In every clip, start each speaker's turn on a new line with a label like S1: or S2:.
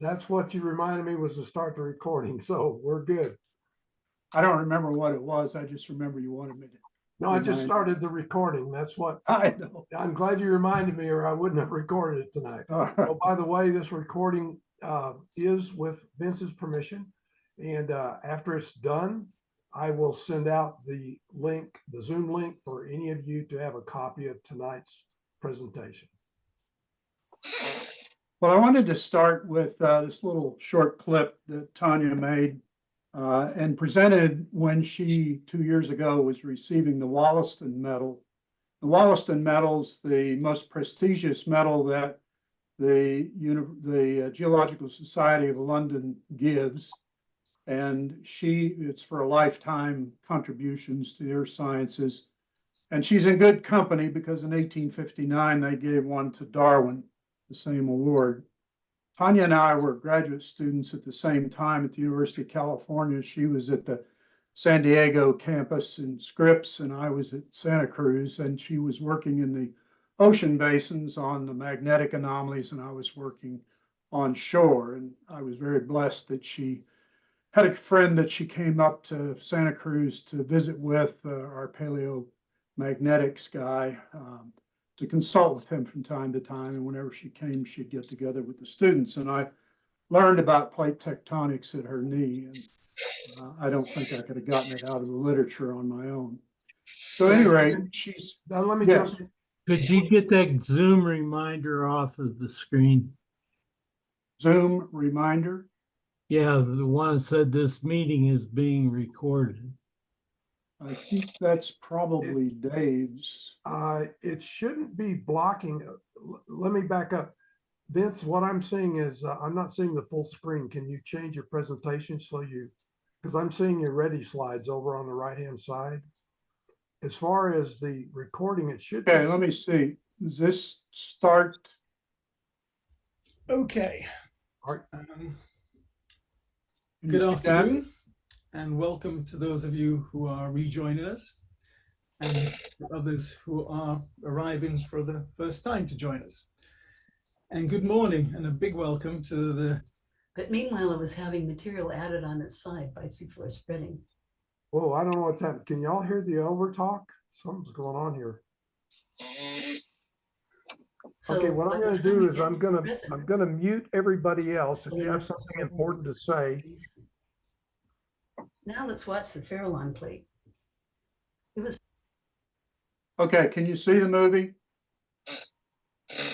S1: That's what you reminded me was to start the recording, so we're good.
S2: I don't remember what it was. I just remember you wanted me to.
S1: No, I just
S2: Remind-
S1: started the recording. That's what,
S2: I know.
S1: I'm glad you reminded me or I wouldn't have recorded it tonight. So by the way, this recording is with Vince's permission. And after it's done, I will send out the link, the Zoom link for any of you to have a copy of tonight's presentation.
S2: Well, I wanted to start with this little short clip that Tanya made and presented when she 2 years ago was receiving the Wollaston Medal. The Wollaston Medal is the most prestigious medal that the Geological Society of London gives. And it's for a lifetime contributions to the earth sciences. And she's in good company because in 1859, they gave one to Darwin, the same award. Tanya and I were graduate students at the same time at the University of California. She was at the San Diego campus in Scripps, and I was at Santa Cruz, and she was working in the ocean basins on the magnetic anomalies, and I was working on shore. And I was very blessed that she had a friend that she came up to Santa Cruz to visit with, our paleomagnetics guy, to consult with him from time to time. And whenever she came, she'd get together with the students. And I learned about plate tectonics at her knee. And I don't think I could have gotten it out of the literature on my own. So at any rate,
S1: Now, let me
S2: yes.
S1: jump in.
S3: Could you get that Zoom reminder off of the screen?
S2: Zoom reminder.
S3: Yeah, the one that said this meeting is being recorded.
S2: I think that's probably Dave's.
S1: It shouldn't be blocking. Let me back up. Vince, what I'm seeing is I'm not seeing the full screen. Can you change your presentation because I'm seeing your ready slides over on the right-hand side. As far as the recording, it should.
S2: Okay, let me see. Does this start?
S4: Okay.
S1: Right.
S4: Good afternoon, and welcome to those of you who are rejoining us, and others who are arriving for the first time to join us. And good morning, and a big welcome to the.
S5: But meanwhile, it was having material added on its side by C4 spreading.
S1: Whoa, I don't know what's happening. Can y'all hear the over talk? Something's going on here.
S5: So
S1: okay, what I'm going to do is I'm going to mute everybody else. If you have something important to say.
S5: Now let's watch the Farallon plate. It was.
S2: Okay, can you see the movie?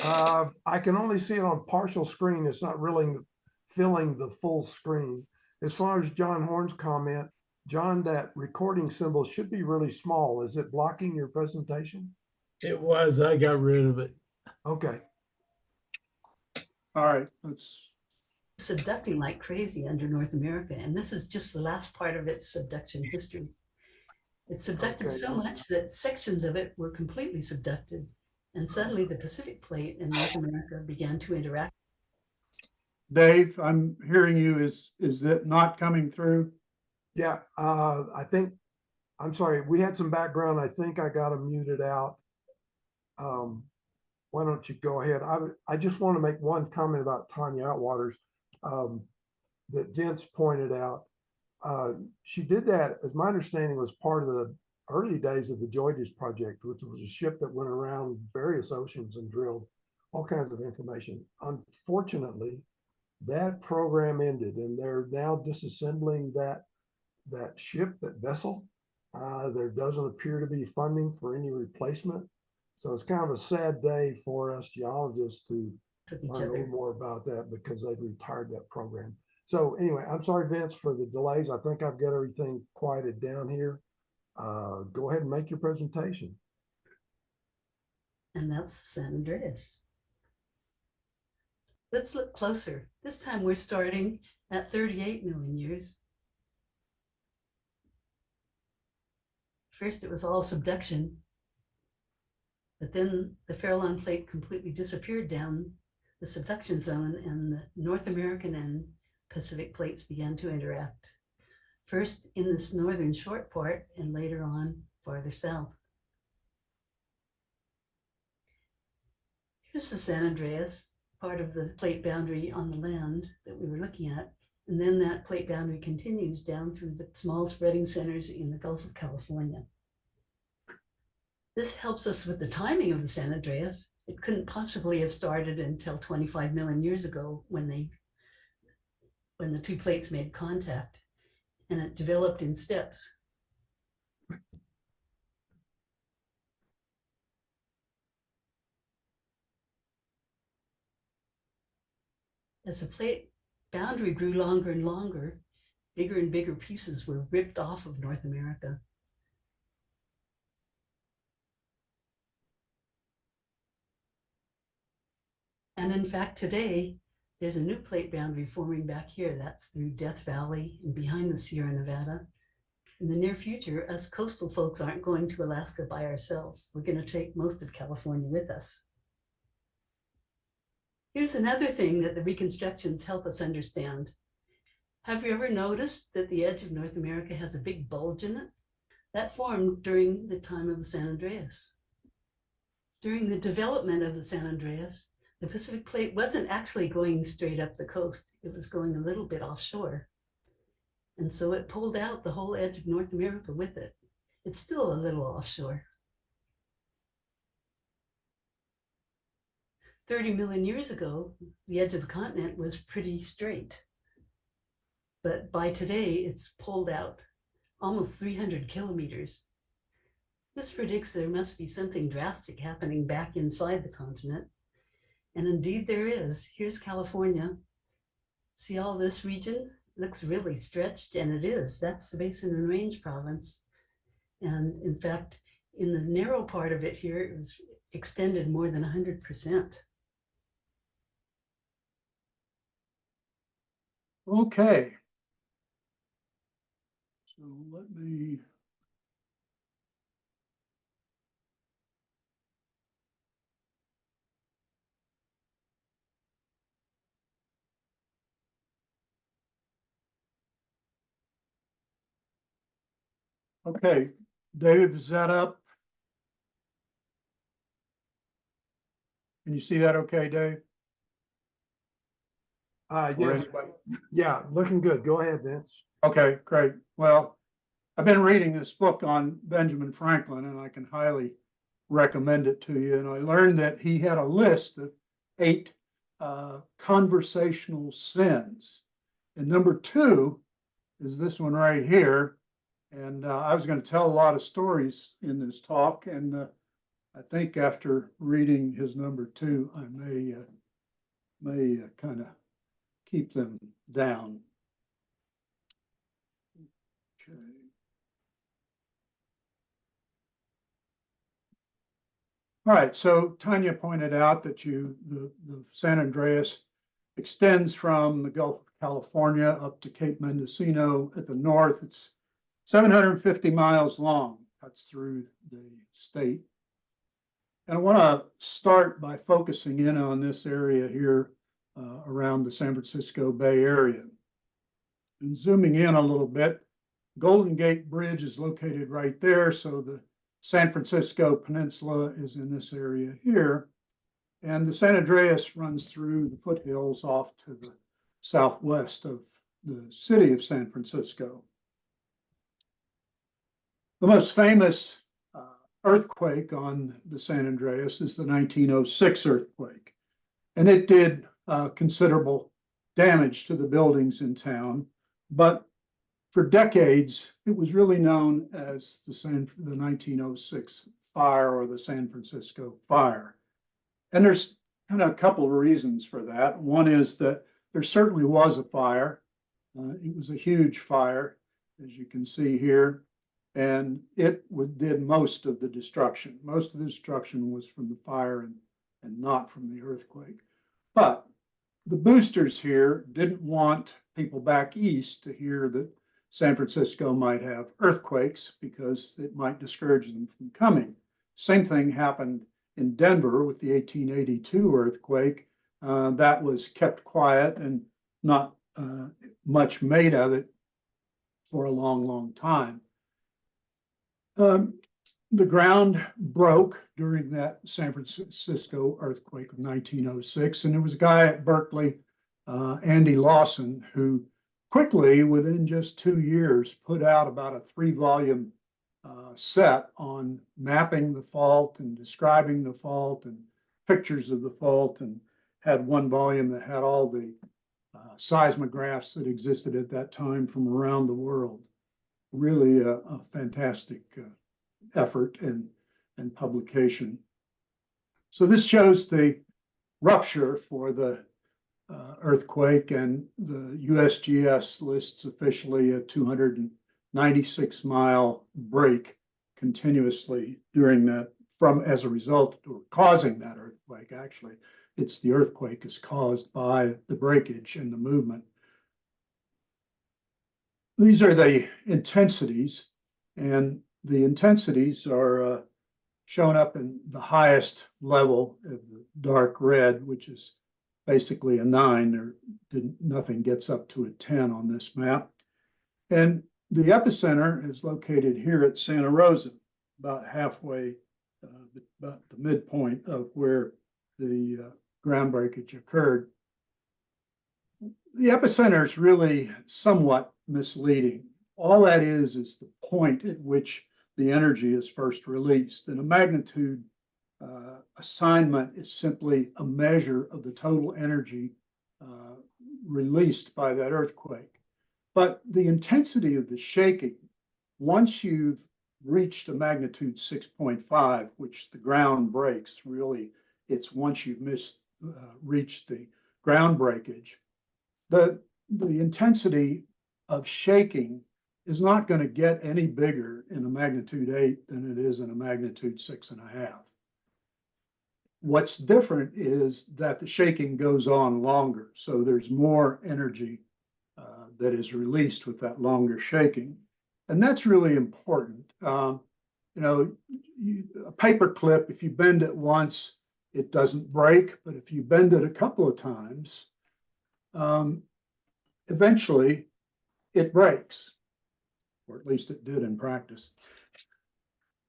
S1: I can only see it on partial screen. It's not really filling the full screen. As far as John Horn's comment, John, that recording symbol should be really small. Is it blocking your presentation?
S3: It was. I got rid of it.
S1: Okay.
S2: All right, let's.
S5: Subducting like crazy under North America, and this is just the last part of its subduction history. It subducted so much that sections of it were completely subducted, and suddenly the Pacific plate and North America began to interact.
S2: Dave, I'm hearing you. Is it not coming through?
S1: Yeah, I think, I'm sorry, we had some background. I think I got them muted out. Why don't you go ahead? I just want to make one comment about Tanya Outwaters that Vince pointed out. She did that, as my understanding, was part of the early days of the JOIDES project, which was a ship that went around various oceans and drilled all kinds of information. Unfortunately, that program ended, and they're now disassembling that ship, that vessel. There doesn't appear to be funding for any replacement. So it's kind of a sad day for us geologists to learn a little more about that because they've retired that program. So anyway, I'm sorry, Vince, for the delays. I think I've got everything quieted down here. Go ahead and make your presentation.
S5: And that's San Andreas. Let's look closer. This time we're starting at 38 million years. First, it was all subduction, but then the Farallon plate completely disappeared down the subduction zone, and the North American and Pacific plates began to interact. First in this northern short part, and later on farther south. Here's the San Andreas. part of the plate boundary on the land that we were looking at. And then that plate boundary continues down through the small spreading centers in the Gulf of California. This helps us with the timing of the San Andreas. It couldn't possibly have started until 25 million years ago when the two plates made contact, and it developed in steps. As the plate boundary grew longer and longer, bigger and bigger pieces were ripped off of North America. And in fact, today, there's a new plate boundary forming back here. That's through Death Valley and behind the Sierra Nevada. In the near future, us coastal folks aren't going to Alaska by ourselves. We're going to take most of California with us. Here's another thing that the reconstructions help us understand. Have you ever noticed that the edge of North America has a big bulge in it? That formed during the time of the San Andreas. During the development of the San Andreas, the Pacific Plate wasn't actually going straight up the coast. It was going a little bit offshore. And so it pulled out the whole edge of North America with it. It's still a little offshore. 30 million years ago, the edge of the continent was pretty straight. But by today, it's pulled out almost 300 kilometers. This predicts there must be something drastic happening back inside the continent. And indeed there is. Here's California. See all this region? Looks really stretched, and it is. That's the Basin and Range province. And in fact, in the narrow part of it here, it was extended more than 100%.
S2: Okay. So let me. Okay, Dave, is that up? Can you see that okay, Dave? Or
S1: Yes,
S2: anybody?
S1: yeah, looking good. Go ahead, Vince.
S2: Okay, great. Well, I've been reading this book on Benjamin Franklin, and I can highly recommend it to you. And I learned that he had a list of 8 conversational sins. And number 2 is this one right here. And I was going to tell a lot of stories in this talk. And I think after reading his number 2, I may kind of keep them down. Okay. All right, so Tanya pointed out that the San Andreas extends from the Gulf of California up to Cape Mendocino at the north. It's 750 miles long, cuts through the state. And I want to start by focusing in on this area here around the San Francisco Bay Area. And zooming in a little bit, Golden Gate Bridge is located right there, so the San Francisco Peninsula is in this area here. And the San Andreas runs through the foothills off to the southwest of the city of San Francisco. The most famous earthquake on the San Andreas is the 1906 earthquake. And it did considerable damage to the buildings in town. But for decades, it was really known as the 1906 fire or the San Francisco fire. And there's kind of a couple of reasons for that. One is that there certainly was a fire. It was a huge fire, as you can see here, and it did most of the destruction. Most of the destruction was from the fire and not from the earthquake. But the boosters here didn't want people back east to hear that San Francisco might have earthquakes because it might discourage them from coming. Same thing happened in Denver with the 1882 earthquake. That was kept quiet and not much made of it for a long, long time. The the ground broke during that San Francisco earthquake of 1906. And there was a guy at Berkeley, Andy Lawson, who quickly, within just 2 years, put out about a 3-volume set on mapping the fault and describing the fault and pictures of the fault, and had 1 volume that had all the seismographs that existed at that time from around the world. Really a fantastic effort and publication. So this shows the rupture for the earthquake, and the USGS lists officially a 296-mile break continuously during that, as a result or causing that earthquake. Actually, it's the earthquake is caused by the breakage and the movement. These are the intensities, and the intensities are shown up in the highest level of the dark red, which is basically a 9. Nothing gets up to a 10 on this map. And the epicenter is located here at Santa Rosa, about halfway, about the midpoint of where the ground breakage occurred. The epicenter is really somewhat misleading. All that is the point at which the energy is first released. And a magnitude assignment is simply a measure of the total energy released by that earthquake. But the intensity of the shaking, once you've reached a magnitude 6.5, which the ground breaks, really, it's once you've reached the ground breakage, the intensity of shaking is not going to get any bigger in a magnitude 8 than it is in a magnitude 6.5. What's different is that the shaking goes on longer, so there's more energy that is released with that longer shaking, and that's really important. You know, a paper clip, if you bend it once, it doesn't break, but if you bend it a couple of times, eventually it breaks, or at least it did in practice.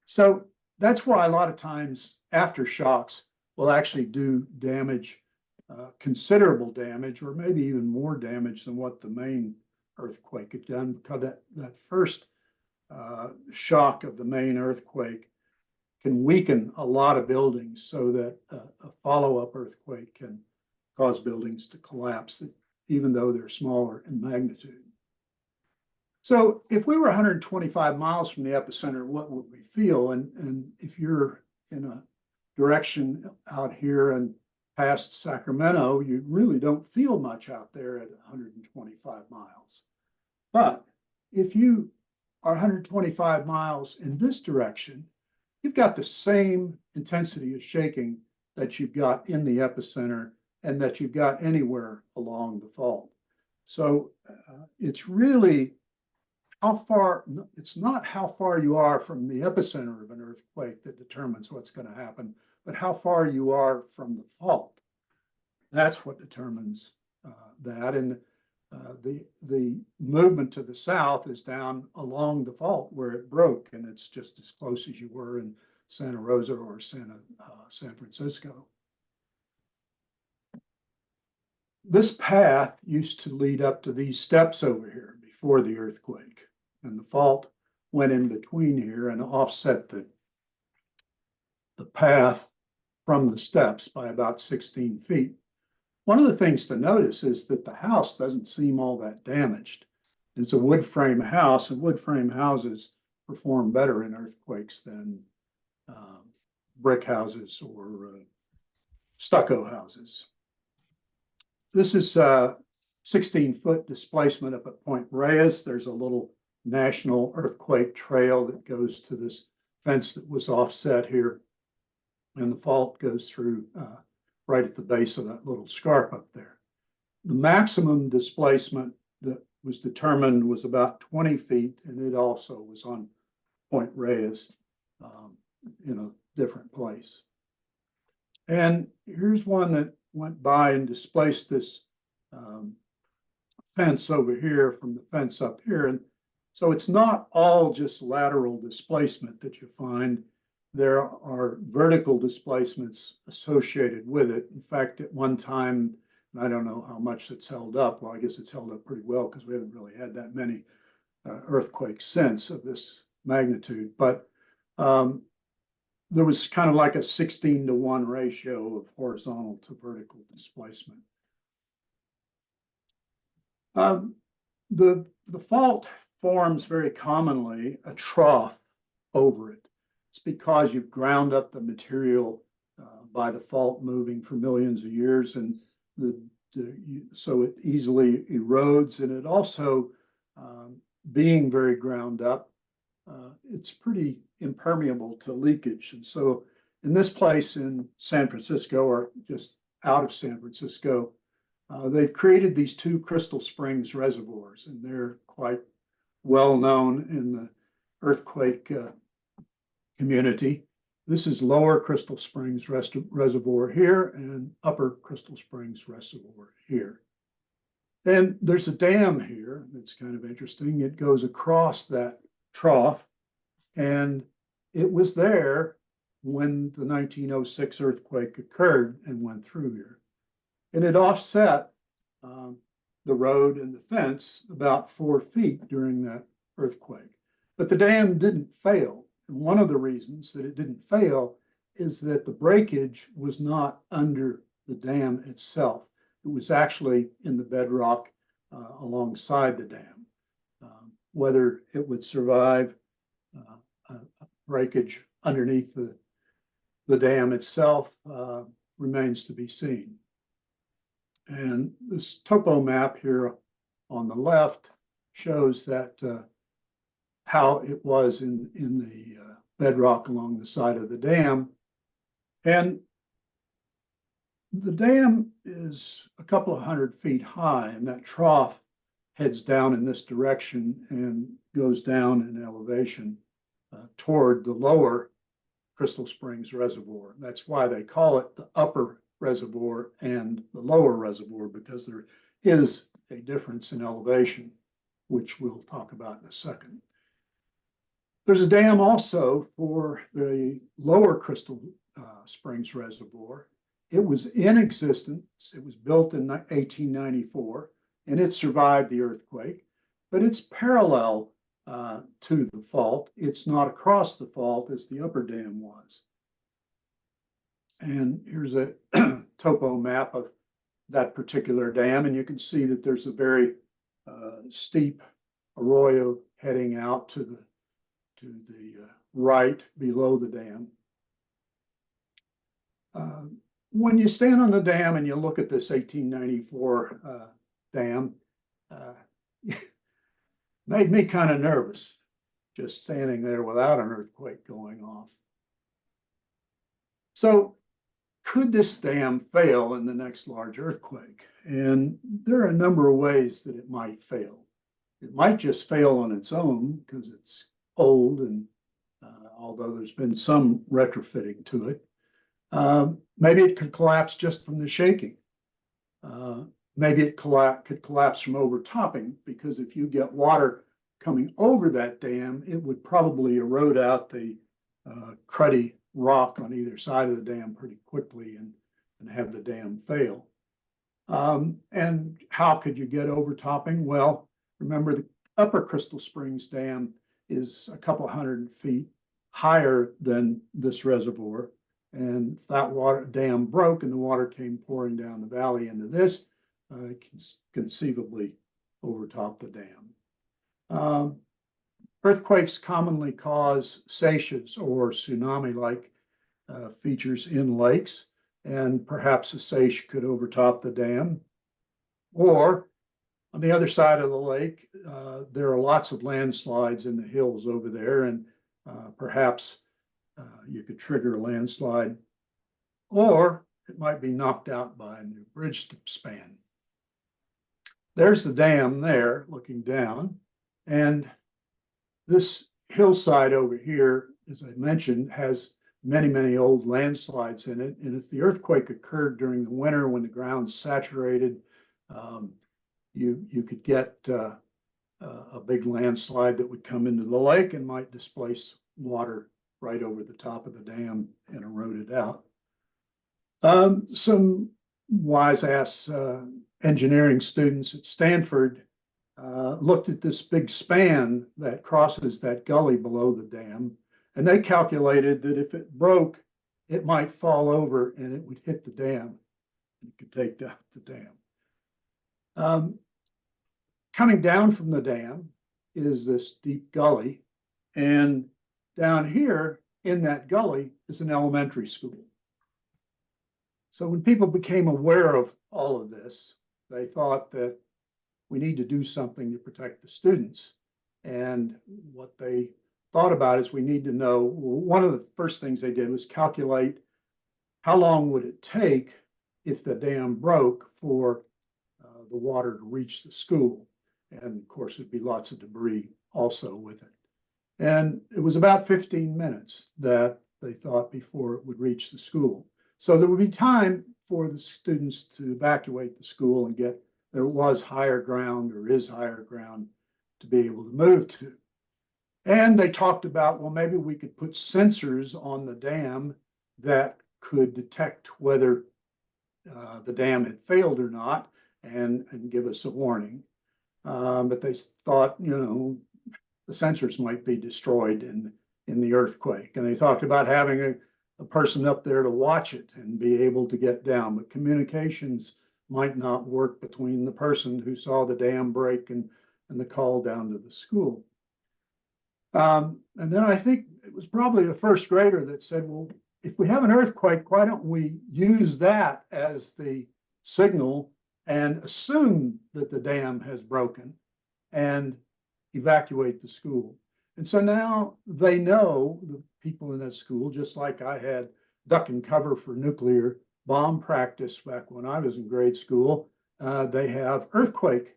S2: So that's why a lot of times aftershocks will actually do damage, considerable damage, or maybe even more damage than what the main earthquake had done, because that first shock of the main earthquake can weaken a lot of buildings, so that a follow-up earthquake can cause buildings to collapse, even though they're smaller in magnitude. So if we were 125 miles from the epicenter, what would we feel? And if you're in a direction out here and past Sacramento, you really don't feel much out there at 125 miles. But if you are 125 miles in this direction, you've got the same intensity of shaking that you've got in the epicenter and that you've got anywhere along the fault. So it's really how far, it's not how far you are from the epicenter of an earthquake that determines what's going to happen, but how far you are from the fault. That's what determines that. And the movement to the south is down along the fault where it broke, and it's just as close as you were in Santa Rosa or San Francisco. This path used to lead up to these steps over here before the earthquake, and the fault went in between here and offset the path from the steps by about 16 feet. One of the things to notice is that the house doesn't seem all that damaged. It's a wood frame house, and wood frame houses perform better in earthquakes than brick houses or stucco houses. This is 16-foot displacement up at Point Reyes. There's a little national earthquake trail that goes to this fence that was offset here, and the fault goes through right at the base of that little scarp up there. The maximum displacement that was determined was about 20 feet, and it also was on Point Reyes in a different place. And here's one that went by and displaced this fence over here from the fence up here. And so it's not all just lateral displacement that you find. there are vertical displacements associated with it. In fact, at one time, and I don't know how much it's held up. Well, I guess it's held up pretty well because we haven't really had that many earthquakes since of this magnitude. But there was kind of like a 16-to-1 ratio of horizontal to vertical displacement. The fault forms very commonly a trough over it. It's because you've ground up the material by the fault moving for millions of years, and so it easily erodes, and it also, being very ground up, it's pretty impermeable to leakage. And so in this place in San Francisco, or just out of San Francisco, they've created these two Crystal Springs reservoirs, and they're quite well known in the earthquake community. This is Lower Crystal Springs Reservoir here and Upper Crystal Springs Reservoir here. And there's a dam here that's kind of interesting. It goes across that trough, and it was there when the 1906 earthquake occurred and went through here. And it offset the road and the fence about 4 feet during that earthquake. But the dam didn't fail. And one of the reasons that it didn't fail is that the breakage was not under the dam itself. It was actually in the bedrock alongside the dam. Whether it would survive a breakage underneath the dam itself remains to be seen. And this topo map here on the left shows that how it was in the bedrock along the side of the dam. And the dam is a couple of 100 feet high, and that trough heads down in this direction and goes down in elevation toward the Lower Crystal Springs Reservoir. That's why they call it the Upper Reservoir and the Lower Reservoir, because there is a difference in elevation, which we'll talk about in a second. There's a dam also for the Lower Crystal Springs Reservoir. It was in existence. It was built in 1894, and it survived the earthquake, but it's parallel to the fault. It's not across the fault as the upper dam was. And here's a topo map of that particular dam, and you can see that there's a very steep arroyo heading out to the right below the dam. When you stand on the dam and you look at this 1894 dam, made me kind of nervous, just standing there without an earthquake going off. So could this dam fail in the next large earthquake? And there are a number of ways that it might fail. It might just fail on its own because it's old, and although there's been some retrofitting to it. Maybe it could collapse just from the shaking. Maybe it could collapse from overtopping, because if you get water coming over that dam, it would probably erode out the cruddy rock on either side of the dam pretty quickly and have the dam fail. And how could you get overtopping? Well, remember the Upper Crystal Springs Dam is a couple 100 feet higher than this reservoir. And if that water dam broke and the water came pouring down the valley into this, it can conceivably overtop the dam. Earthquakes commonly cause seiches or tsunami-like features in lakes, and perhaps a seiche could overtop the dam. Or on the other side of the lake, there are lots of landslides in the hills over there, and perhaps you could trigger a landslide, or it might be knocked out by a new bridge span. There's the dam there looking down, and this hillside over here, as I mentioned, has many, many old landslides in it. And if the earthquake occurred during the winter when the ground's saturated, you could get a big landslide that would come into the lake and might displace water right over the top of the dam and eroded out. Some wise-ass engineering students at Stanford looked at this big span that crosses that gully below the dam, and they calculated that if it broke, it might fall over and it would hit the dam. It could take down the dam. Coming down from the dam is this deep gully, and down here in that gully is an elementary school. So when people became aware of all of this, they thought that we need to do something to protect the students. And what they thought about is we need to know, one of the first things they did was calculate how long would it take if the dam broke for the water to reach the school. And of course, it'd be lots of debris also with it. And it was about 15 minutes that they thought before it would reach the school. So there would be time for the students to evacuate the school and get, there was higher ground or is higher ground to be able to move to. And they talked about, well, maybe we could put sensors on the dam that could detect whether the dam had failed or not and give us a warning. But they thought, you know, the sensors might be destroyed in the earthquake. And they talked about having a person up there to watch it and be able to get down, but communications might not work between the person who saw the dam break and the call down to the school. And then I think it was probably a first grader that said, well, if we have an earthquake, why don't we use that as the signal and assume that the dam has broken and evacuate the school. And so now they know, the people in that school, just like I had duck and cover for nuclear bomb practice back when I was in grade school, they have earthquake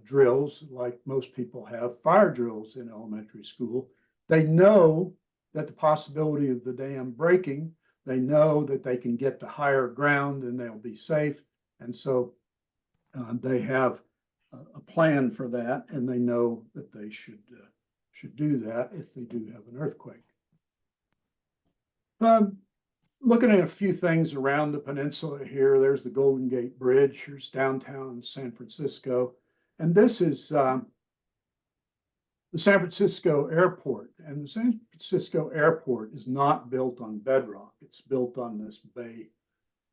S2: drills like most people have fire drills in elementary school. They know that the possibility of the dam breaking, they know that they can get to higher ground and they'll be safe. And so they have a plan for that, and they know that they should do that if they do have an earthquake. Looking at a few things around the peninsula here, there's the Golden Gate Bridge. Here's downtown San Francisco, and this is the San Francisco Airport. And the San Francisco Airport is not built on bedrock. It's built on this bay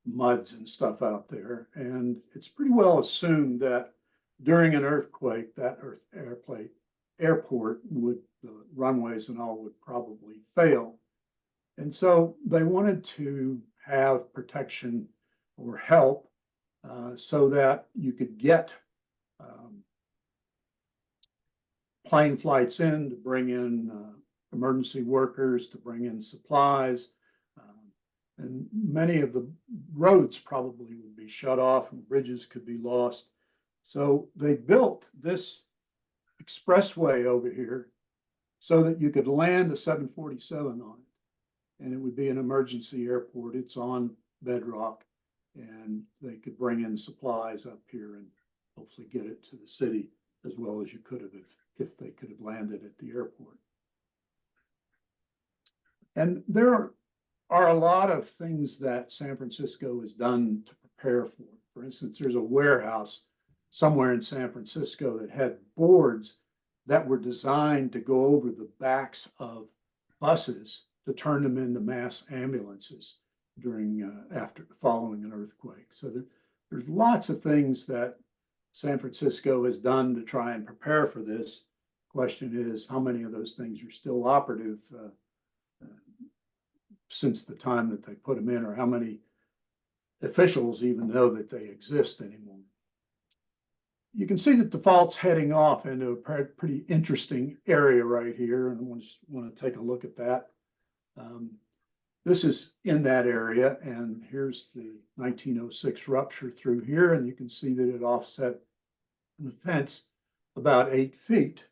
S2: muds and stuff out there, and it's pretty well assumed that during an earthquake, that airport would, the runways and all would probably fail. And so they wanted to have protection or help so that you could get plane flights in to bring in emergency workers, to bring in supplies. And many of the roads probably would be shut off and bridges could be lost. So they built this expressway over here so that you could land a 747 on it. And it would be an emergency airport. It's on bedrock, and they could bring in supplies up here and hopefully get it to the city as well as you could have if they could have landed at the airport. And there are a lot of things that San Francisco has done to prepare for. For instance, there's a warehouse somewhere in San Francisco that had boards that were designed to go over the backs of buses to turn them into mass ambulances during after following an earthquake. So there's lots of things that San Francisco has done to try and prepare for this. Question is, how many of those things are still operative since the time that they put them in, or how many officials even know that they exist anymore? You can see that the fault's heading off into a pretty interesting area right here, and I want to take a look at that. This is in that area, and here's the 1906 rupture through here, and you can see that it offset the fence about 8 feet.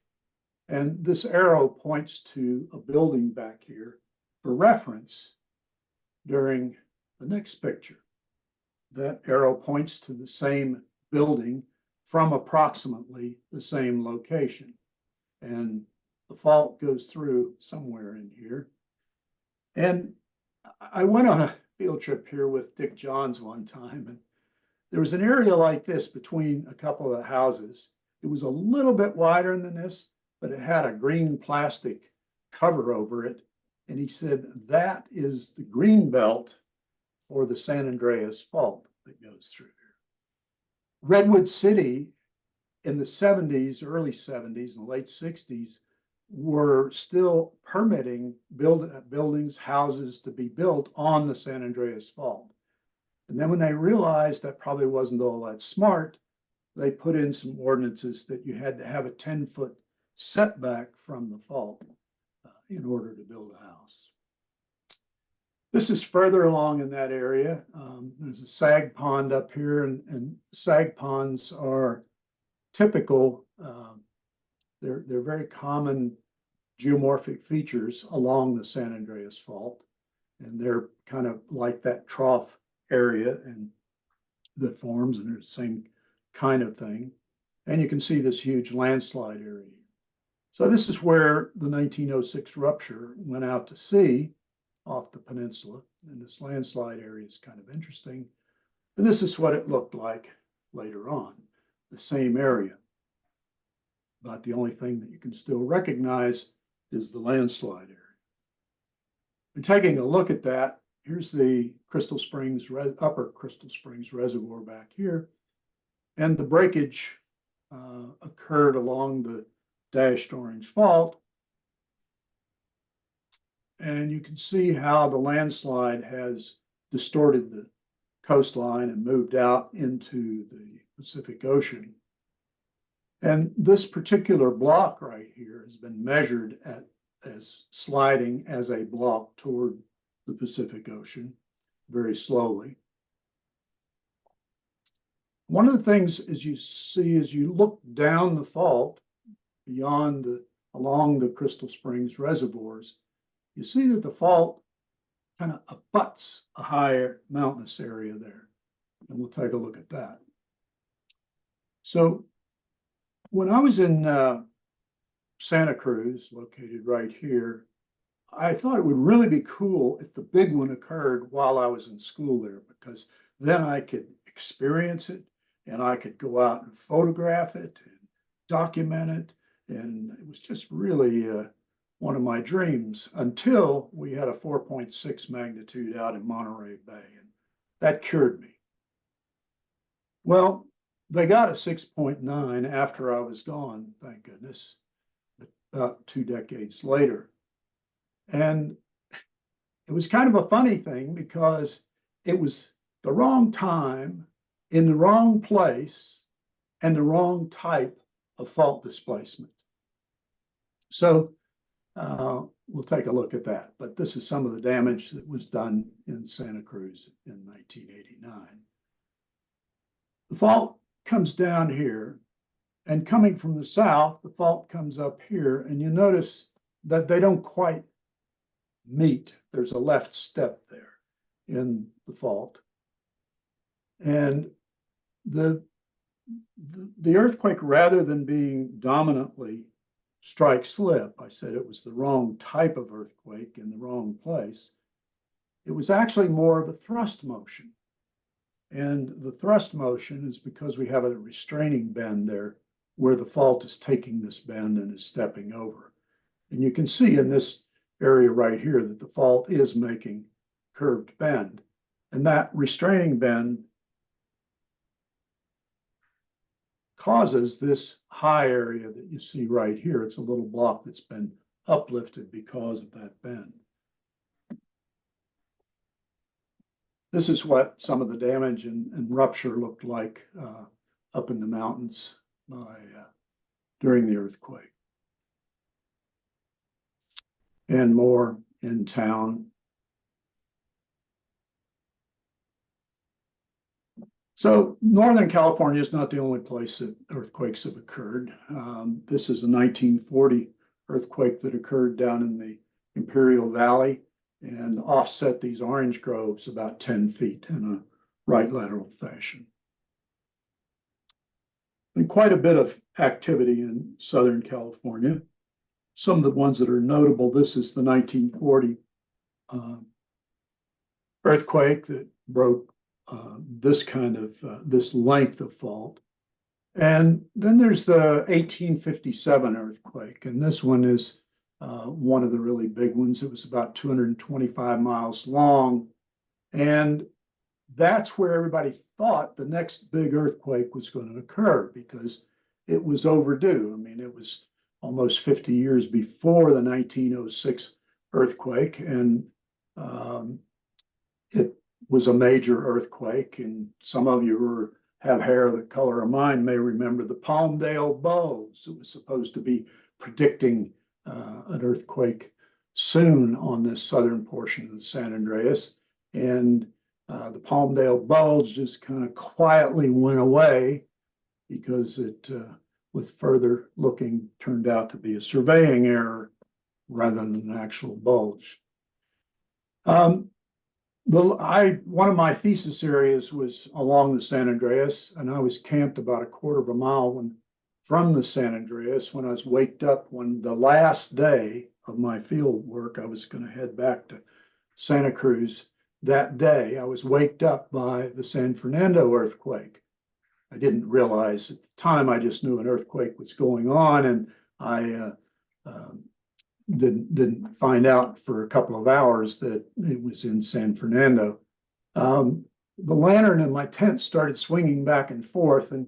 S2: And this arrow points to a building back here for reference during the next picture. That arrow points to the same building from approximately the same location. And the fault goes through somewhere in here. And I went on a field trip here with Dick Johns one time, and there was an area like this between a couple of houses. It was a little bit wider than this, but it had a green plastic cover over it. And he said, that is the green belt for the San Andreas Fault that goes through here. Redwood City in the 70s, early 70s and late 60s were still permitting buildings, houses to be built on the San Andreas Fault. And then when they realized that probably wasn't all that smart, they put in some ordinances that you had to have a 10-foot setback from the fault in order to build a house. This is further along in that area. There's a sag pond up here, and sag ponds are typical. They're very common geomorphic features along the San Andreas Fault, and they're kind of like that trough area and that forms, and they're the same kind of thing. And you can see this huge landslide area. So this is where the 1906 rupture went out to sea off the peninsula, and this landslide area is kind of interesting. And this is what it looked like later on, the same area. But the only thing that you can still recognize is the landslide area. And taking a look at that, here's the Crystal Springs, upper Crystal Springs reservoir back here. And the breakage occurred along the dashed orange fault. And you can see how the landslide has distorted the coastline and moved out into the Pacific Ocean. And this particular block right here has been measured as sliding as a block toward the Pacific Ocean very slowly. One of the things as you see as you look down the fault beyond along the Crystal Springs reservoirs, you see that the fault kind of abuts a higher mountainous area there. And we'll take a look at that. So when I was in Santa Cruz, located right here, I thought it would really be cool if the big one occurred while I was in school there, because then I could experience it and I could go out and photograph it and document it. And it was just really one of my dreams until we had a 4.6 magnitude out in Monterey Bay, and that cured me. Well, they got a 6.9 after I was gone, thank goodness, about 2 decades later. And it was kind of a funny thing because it was the wrong time, in the wrong place, and the wrong type of fault displacement. So we'll take a look at that. But this is some of the damage that was done in Santa Cruz in 1989. The fault comes down here, and coming from the south, the fault comes up here, and you notice that they don't quite meet. There's a left step there in the fault. And the earthquake, rather than being dominantly strike slip, I said it was the wrong type of earthquake in the wrong place. It was actually more of a thrust motion. And the thrust motion is because we have a restraining bend there where the fault is taking this bend and is stepping over. And you can see in this area right here that the fault is making curved bend. And that restraining bend causes this high area that you see right here. It's a little block that's been uplifted because of that bend. This is what some of the damage and rupture looked like up in the mountains during the earthquake. And more in town. So Northern California is not the only place that earthquakes have occurred. This is a 1940 earthquake that occurred down in the Imperial Valley and offset these orange groves about 10 feet in a right lateral fashion. And quite a bit of activity in Southern California. Some of the ones that are notable, this is the 1940 earthquake that broke this kind of this length of fault. And then there's the 1857 earthquake, and this one is one of the really big ones. It was about 225 miles long, and that's where everybody thought the next big earthquake was going to occur because it was overdue. I mean, it was almost 50 years before the 1906 earthquake, and it was a major earthquake. And some of you who have hair the color of mine may remember the Palmdale bulge. It was supposed to be predicting an earthquake soon on this southern portion of the San Andreas. And the Palmdale bulge just kind of quietly went away because it, with further looking, turned out to be a surveying error rather than an actual bulge. One of my thesis areas was along the San Andreas, and I was camped about a quarter of a mile from the San Andreas when I was waked up when the last day of my field work, I was going to head back to Santa Cruz. That day, I was waked up by the San Fernando earthquake. I didn't realize at the time, I just knew an earthquake was going on, and I didn't find out for a couple of hours that it was in San Fernando. The lantern in my tent started swinging back and forth, and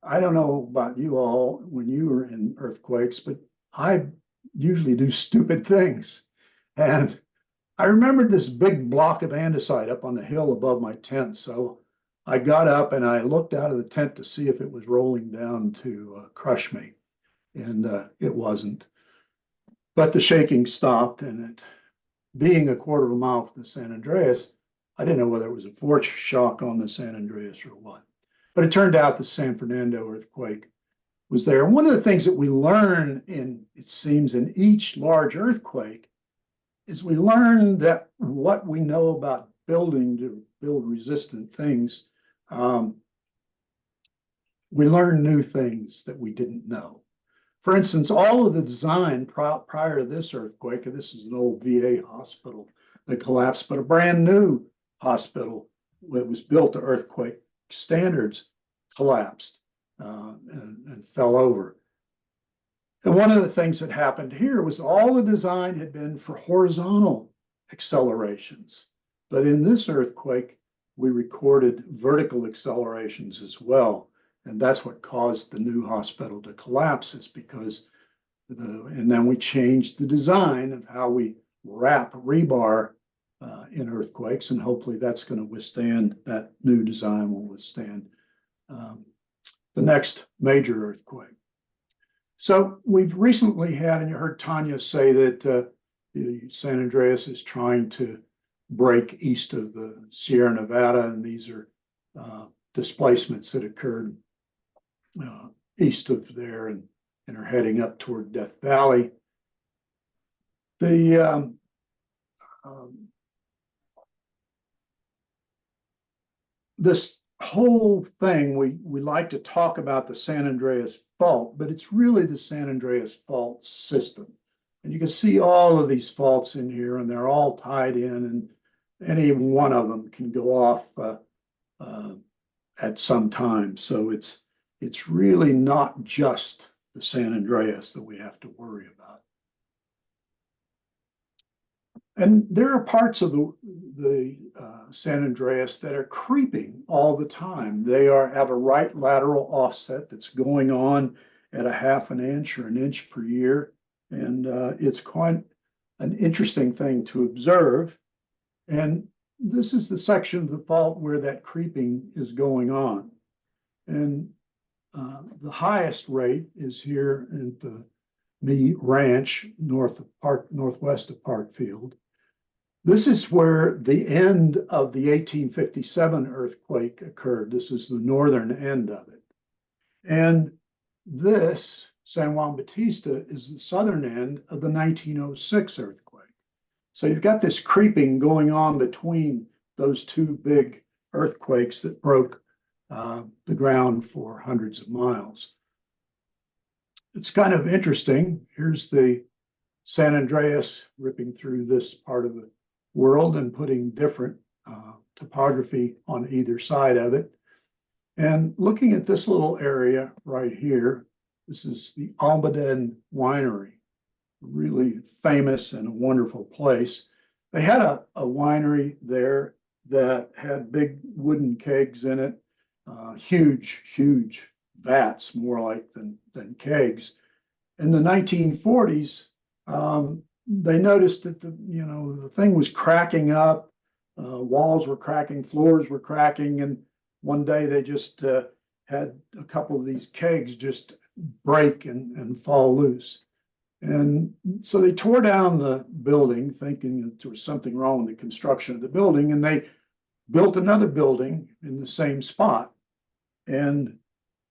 S2: I don't know about you all when you were in earthquakes, but I usually do stupid things. And I remembered this big block of andesite up on the hill above my tent. So I got up and I looked out of the tent to see if it was rolling down to crush me. And it wasn't. But the shaking stopped, and it, being a quarter of a mile from the San Andreas, I didn't know whether it was a force shock on the San Andreas or what. But it turned out the San Fernando earthquake was there. And one of the things that we learn in, it seems, in each large earthquake is we learn that what we know about building to build resistant things, we learn new things that we didn't know. For instance, all of the design prior to this earthquake, and this is an old VA hospital that collapsed, but a brand new hospital that was built to earthquake standards collapsed and fell over. And one of the things that happened here was all the design had been for horizontal accelerations. But in this earthquake, we recorded vertical accelerations as well. And that's what caused the new hospital to collapse, is because and then we changed the design of how we wrap rebar in earthquakes. And hopefully that's going to withstand, that new design will withstand the next major earthquake. So we've recently had, and you heard Tanya say that the San Andreas is trying to break east of the Sierra Nevada, and these are displacements that occurred east of there and are heading up toward Death Valley. This whole thing, we like to talk about the San Andreas fault, but it's really the San Andreas fault system. And you can see all of these faults in here, and they're all tied in, and any one of them can go off at some time. So it's really not just the San Andreas that we have to worry about. And there are parts of the San Andreas that are creeping all the time. They have a right lateral offset that's going on at 1/2 inch or 1 inch per year. And it's quite an interesting thing to observe. And this is the section of the fault where that creeping is going on. And the highest rate is here at the Mee Ranch, northwest of Parkfield. This is where the end of the 1857 earthquake occurred. This is the northern end of it. And this, San Juan Bautista, is the southern end of the 1906 earthquake. So you've got this creeping going on between those two big earthquakes that broke the ground for hundreds of miles. It's kind of interesting. Here's the San Andreas ripping through this part of the world and putting different topography on either side of it. And looking at this little area right here, this is the Almaden Winery, really famous and a wonderful place. They had a winery there that had big wooden kegs in it, huge vats, more like than kegs. In the 1940s, they noticed that the thing was cracking up, walls were cracking, floors were cracking, and one day they just had a couple of these kegs just break and fall loose. And so they tore down the building thinking that there was something wrong with the construction of the building, and they built another building in the same spot. And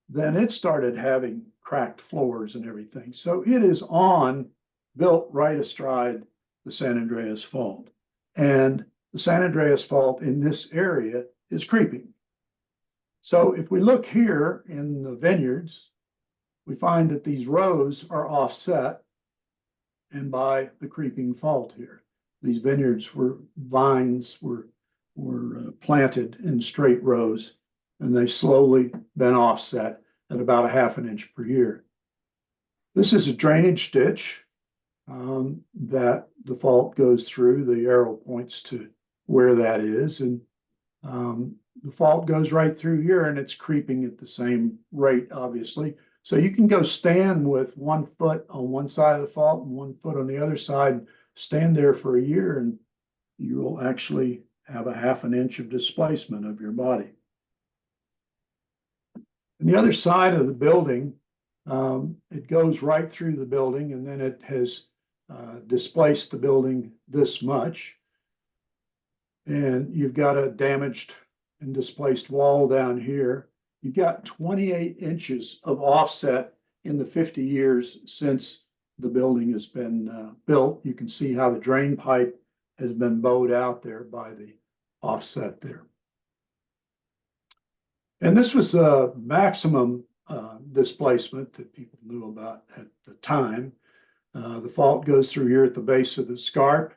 S2: then it started having cracked floors and everything. So it is built right astride the San Andreas Fault. And the San Andreas Fault in this area is creeping. So if we look here in the vineyards, we find that these rows are offset and by the creeping fault here. These vines were planted in straight rows, and they slowly been offset at about 1/2 inch per year. This is a drainage ditch that the fault goes through. The arrow points to where that is, and the fault goes right through here, and it's creeping at the same rate, obviously. So you can go stand with 1 foot on one side of the fault and 1 foot on the other side, stand there for a year, and you will actually have 1/2 inch of displacement of your body. And the other side of the building, it goes right through the building, and then it has displaced the building this much. And you've got a damaged and displaced wall down here. You've got 28 inches of offset in the 50 years since the building has been built. You can see how the drain pipe has been bowed out there by the offset there. And this was a maximum displacement that people knew about at the time. The fault goes through here at the base of the scarp,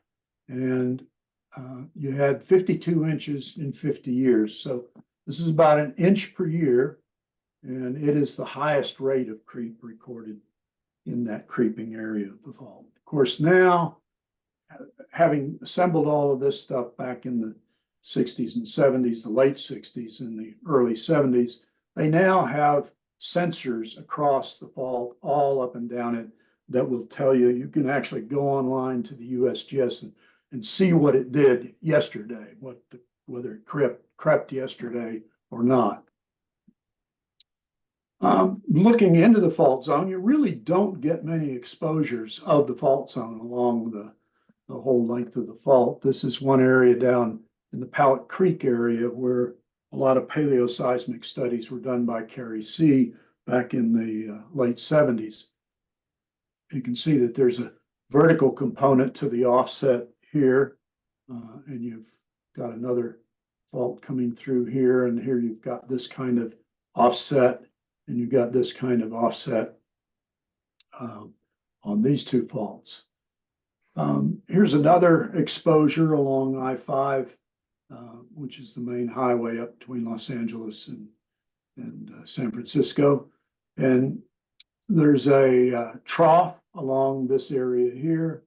S2: and you had 52 inches in 50 years. So this is about 1 inch per year, and it is the highest rate of creep recorded in that creeping area of the fault. Of course, now, having assembled all of this stuff back in the 60s and 70s, the late 60s and the early 70s, they now have sensors across the fault, all up and down it, that will tell you. You can actually go online to the USGS and see what it did yesterday, whether it crept yesterday or not. Looking into the fault zone, you really don't get many exposures of the fault zone along the whole length of the fault. This is one area down in the Powell Creek area where a lot of paleoseismic studies were done by Carrie C. back in the late 70s. You can see that there's a vertical component to the offset here, and you've got another fault coming through here, and here you've got this kind of offset, and you've got this kind of offset on these two faults. Here's another exposure along I-5, which is the main highway up between Los Angeles and San Francisco. And there's a trough along this area here,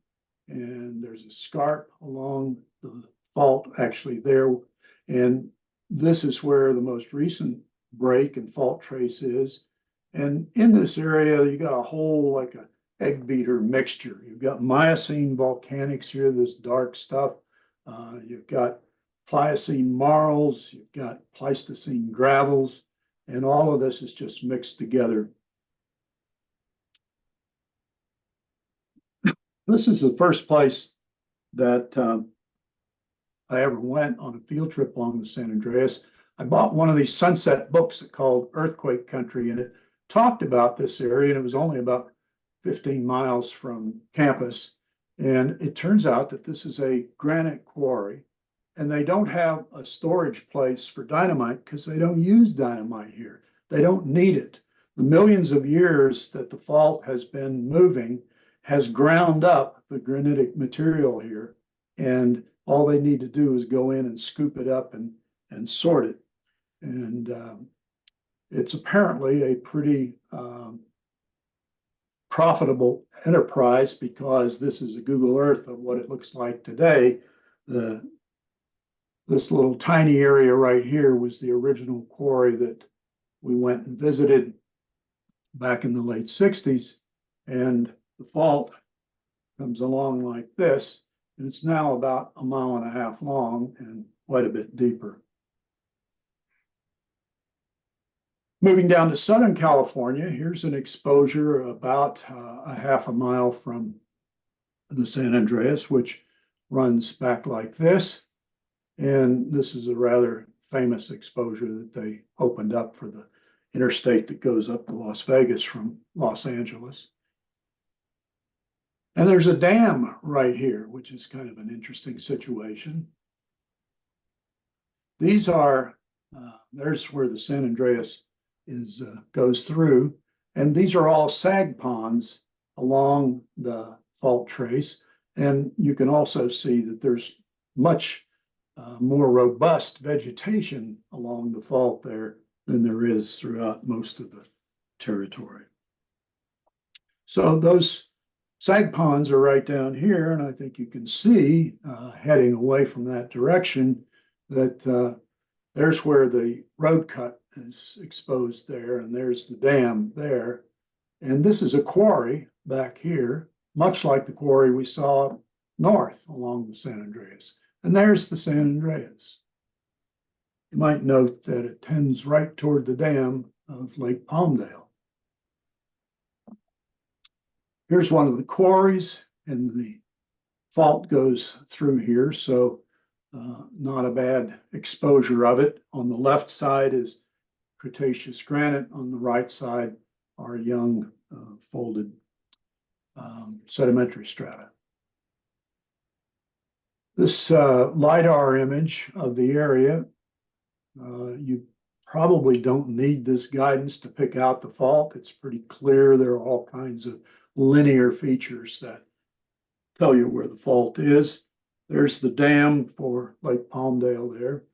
S2: and there's a scarp along the fault actually there. And this is where the most recent break and fault trace is. And in this area, you got a whole like a egg beater mixture. You've got Miocene volcanics here, this dark stuff. You've got Pliocene marls, you've got Pleistocene gravels, and all of this is just mixed together. This is the first place that I ever went on a field trip along the San Andreas. I bought one of these sunset books called Earthquake Country, and it talked about this area, and it was only about 15 miles from campus. And it turns out that this is a granite quarry, and they don't have a storage place for dynamite because they don't use dynamite here. They don't need it. The millions of years that the fault has been moving has ground up the granitic material here, and all they need to do is go in and scoop it up and sort it. And it's apparently a pretty profitable enterprise, because this is a Google Earth of what it looks like today. This little tiny area right here was the original quarry that we went and visited back in the late 60s. And the fault comes along like this, and it's now about 1.5 miles long and quite a bit deeper. Moving down to Southern California, here's an exposure about 1/2 mile from the San Andreas, which runs back like this. And this is a rather famous exposure that they opened up for the interstate that goes up to Las Vegas from Los Angeles. And there's a dam right here, which is kind of an interesting situation. These are, there's where the San Andreas goes through, and these are all sag ponds along the fault trace. And you can also see that there's much more robust vegetation along the fault there than there is throughout most of the territory. So those sag ponds are right down here, and I think you can see heading away from that direction that there's where the road cut is exposed there, and there's the dam there. And this is a quarry back here, much like the quarry we saw north along the San Andreas. And there's the San Andreas. You might note that it tends right toward the dam of Lake Palmdale. Here's one of the quarries, and the fault goes through here, so not a bad exposure of it. On the left side is Cretaceous granite. On the right side are young folded sedimentary strata. This LiDAR image of the area, you probably don't need this guidance to pick out the fault. It's pretty clear. There are all kinds of linear features that tell you where the fault is. There's the dam for Lake Palmdale there.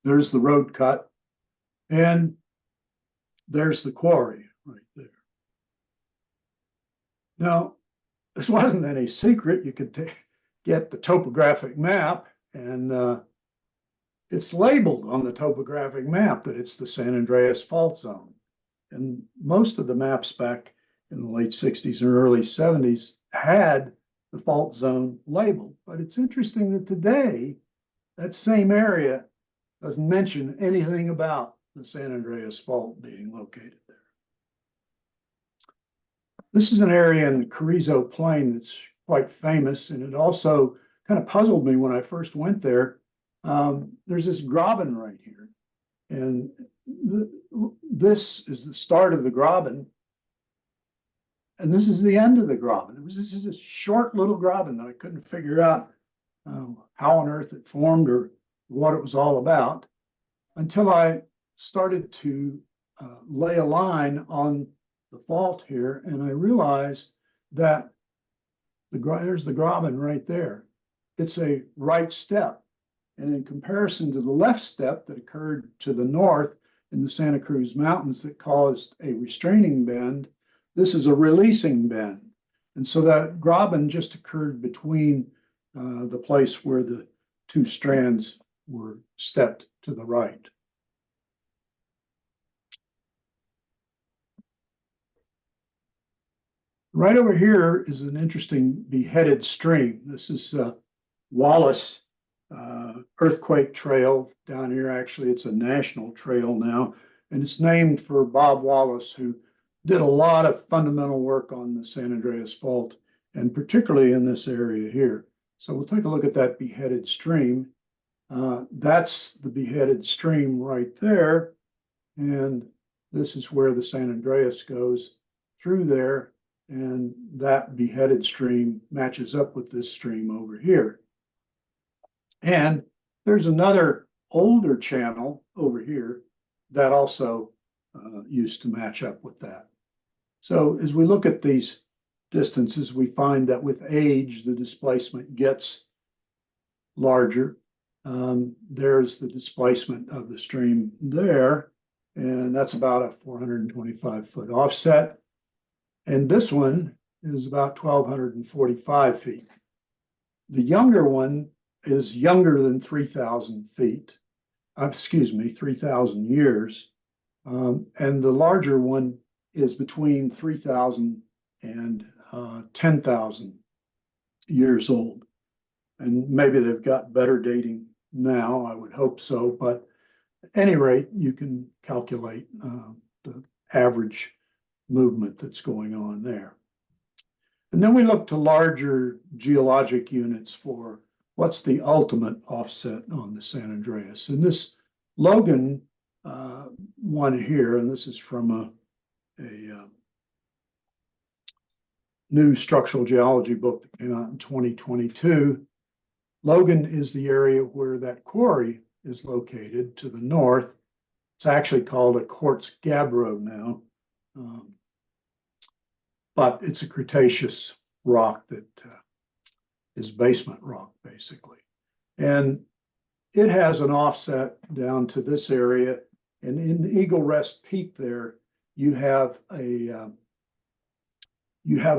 S2: There's the road cut. And there's the quarry right there. Now, this wasn't any secret. You could get the topographic map, and it's labeled on the topographic map that it's the San Andreas fault zone. And most of the maps back in the late 60s and early 70s had the fault zone labeled. But it's interesting that today, that same area doesn't mention anything about the San Andreas fault being located there. This is an area in the Carrizo Plain that's quite famous, and it also kind of puzzled me when I first went there. There's this graben right here, and this is the start of the graben, and this is the end of the graben. This is a short little graben that I couldn't figure out how on earth it formed or what it was all about, until I started to lay a line on the fault here, and I realized that there's the graben right there. It's a right step. And in comparison to the left step that occurred to the north in the Santa Cruz Mountains that caused a restraining bend, this is a releasing bend. And so that graben just occurred between the place where the two strands were stepped to the right. Right over here is an interesting beheaded stream. This is Wallace Earthquake Trail down here. Actually, it's a national trail now, and it's named for Bob Wallace, who did a lot of fundamental work on the San Andreas Fault, and particularly in this area here. So we'll take a look at that beheaded stream. That's the beheaded stream right there, and this is where the San Andreas goes through there, and that beheaded stream matches up with this stream over here. And there's another older channel over here that also used to match up with that. So as we look at these distances, we find that with age, the displacement gets larger. There's the displacement of the stream there, and that's about a 425-foot offset. And this one is about 1,245 feet. The younger one is younger than 3,000 feet. Excuse me, 3,000 years. And the larger one is between 3,000 and 10,000 years old. And maybe they've got better dating now, I would hope so. But at any rate, you can calculate the average movement that's going on there. And then we look to larger geologic units for what's the ultimate offset on the San Andreas. And this Logan one here, and this is from a new structural geology book that came out in 2022. Logan is the area where that quarry is located to the north. It's actually called a quartz gabbro now, but it's a Cretaceous rock that is basement rock, basically. And it has an offset down to this area. And in Eagle Rest Peak there, you have a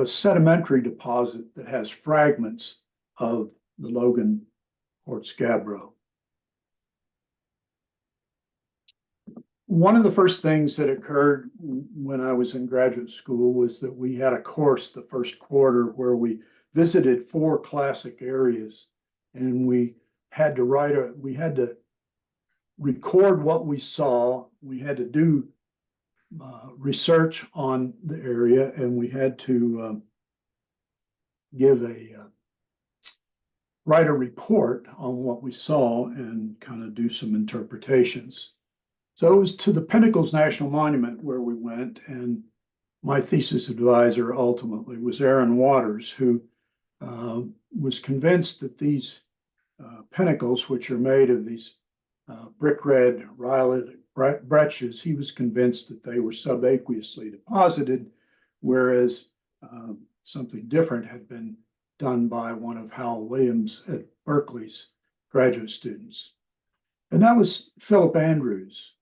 S2: sedimentary deposit that has fragments of the Logan quartz gabbro. One of the first things that occurred when I was in graduate school was that we had a course the first quarter where we visited 4 classic areas, and we had to record what we saw. We had to do research on the area, and we had to write a report on what we saw and kind of do some interpretations. So it was to the Pinnacles National Monument where we went, and my thesis advisor ultimately was Aaron Waters, who was convinced that these pinnacles, which are made of these brick red rhyolitic breccias, he was convinced that they were subaqueously deposited, whereas something different had been done by one of Howell Williams at Berkeley's graduate students. And that was Philip Andrews.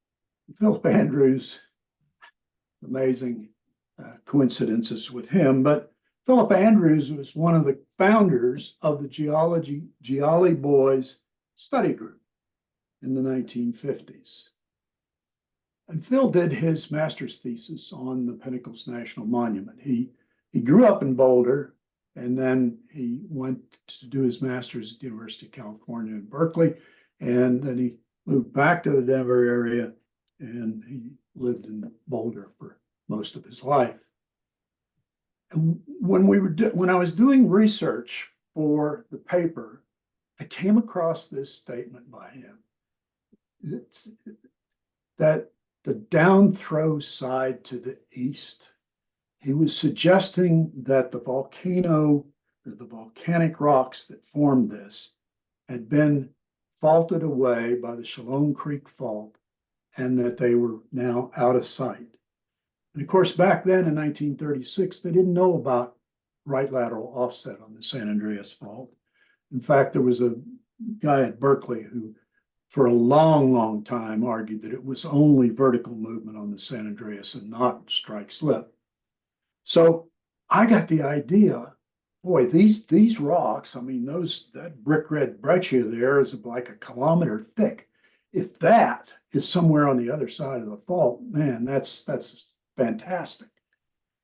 S2: Philip Andrews, amazing coincidences with him, but Philip Andrews was one of the founders of the Geology Boys study group in the 1950s. And Phil did his master's thesis on the Pinnacles National Monument. He grew up in Boulder, and then he went to do his master's at the University of California in Berkeley, and then he moved back to the Denver area, and he lived in Boulder for most of his life. And when I was doing research for the paper, I came across this statement by him. It's that the down throw side to the east, he was suggesting that the volcano, or the volcanic rocks that formed this, had been faulted away by the Shalom Creek Fault, and that they were now out of sight. And of course, back then in 1936, they didn't know about right lateral offset on the San Andreas Fault. In fact, there was a guy at Berkeley who, for a long, long time, argued that it was only vertical movement on the San Andreas and not strike slip. So I got the idea, boy, these rocks, I mean, that brick red breccia there is like a kilometer thick. If that is somewhere on the other side of the fault, man, that's fantastic.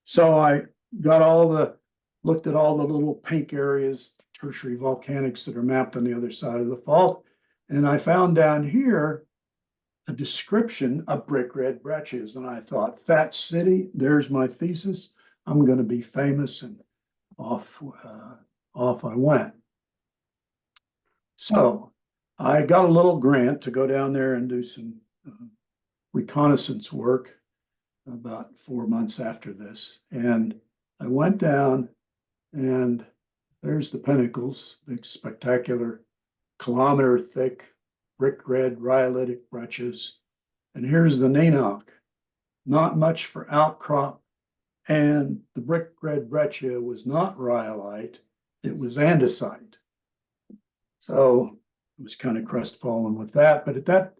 S2: So I looked at all the little pink areas, tertiary volcanics that are mapped on the other side of the fault. And I found down here a description of brick red breccias. And I thought, Fat City, there's my thesis. I'm going to be famous, and off I went. So I got a little grant to go down there and do some reconnaissance work about 4 months after this. And I went down, and there's the Pinnacles, the spectacular kilometer thick brick red rhyolitic breccias. And here's the Nenoch, not much for outcrop. And the brick red breccia was not rhyolite, it was andesite. So was kind of crestfallen with that. But at that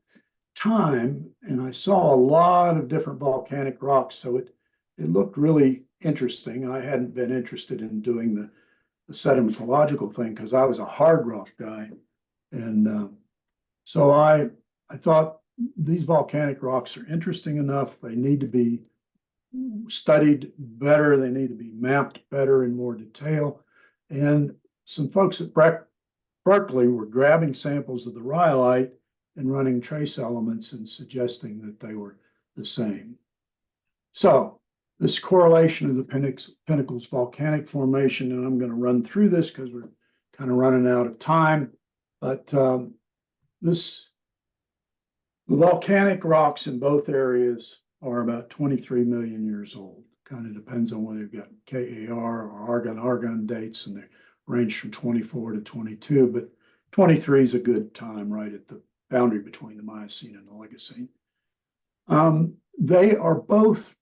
S2: time, and I saw a lot of different volcanic rocks, so it looked really interesting. I hadn't been interested in doing the sedimentological thing because I was a hard rock guy. And so I thought these volcanic rocks are interesting enough. They need to be studied better. They need to be mapped better in more detail. And some folks at Berkeley were grabbing samples of the rhyolite and running trace elements and suggesting that they were the same. So this correlation of the Pinnacles volcanic formation, and I'm going to run through this because we're kind of running out of time, but the volcanic rocks in both areas are about 23 million years old. Kind of depends on whether you've got KAR or argon dates, and they range from 24 to 22, but 23 is a good time right at the boundary between the Miocene and the Oligocene. They are both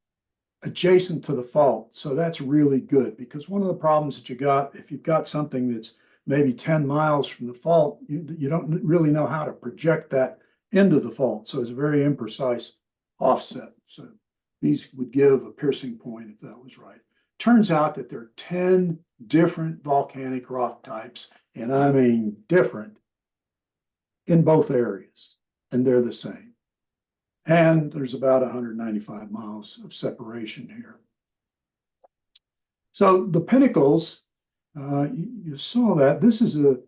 S2: adjacent to the fault, so that's really good, because one of the problems that you got, if you've got something that's maybe 10 miles from the fault, you don't really know how to project that into the fault, so it's a very imprecise offset. So these would give a piercing point if that was right. Turns out that there are 10 different volcanic rock types, and I mean different, in both areas, and they're the same. And there's about 195 miles of separation here. So the Pinnacles, you saw that. This is the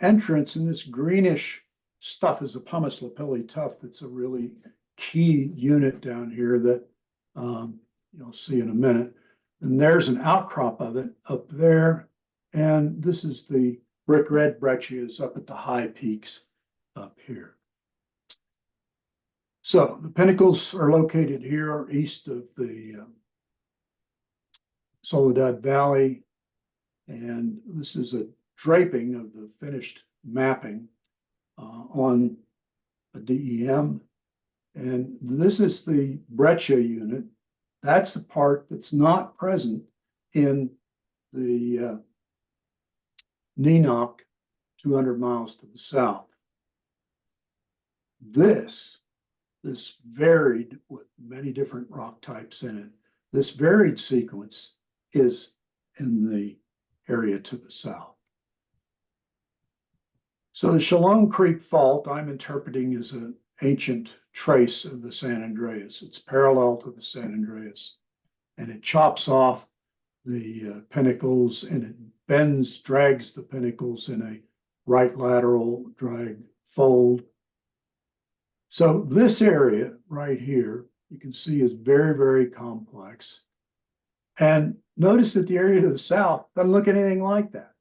S2: entrance, and this greenish stuff is a pumice lapilli tuff. That's a really key unit down here that you'll see in a minute. And there's an outcrop of it up there. And this is the brick red breccias up at the high peaks up here. So the Pinnacles are located here east of the Soledad Valley. And this is a draping of the finished mapping on a DEM. And this is the breccia unit. That's the part that's not present in the Nenoch 200 miles to the south. This varied with many different rock types in it. This varied sequence is in the area to the south. So the Shalom Creek Fault I'm interpreting as an ancient trace of the San Andreas. It's parallel to the San Andreas, and it chops off the Pinnacles, and it drags the Pinnacles in a right lateral drag fold. So this area right here, you can see is very, very complex. And notice that the area to the south doesn't look anything like that.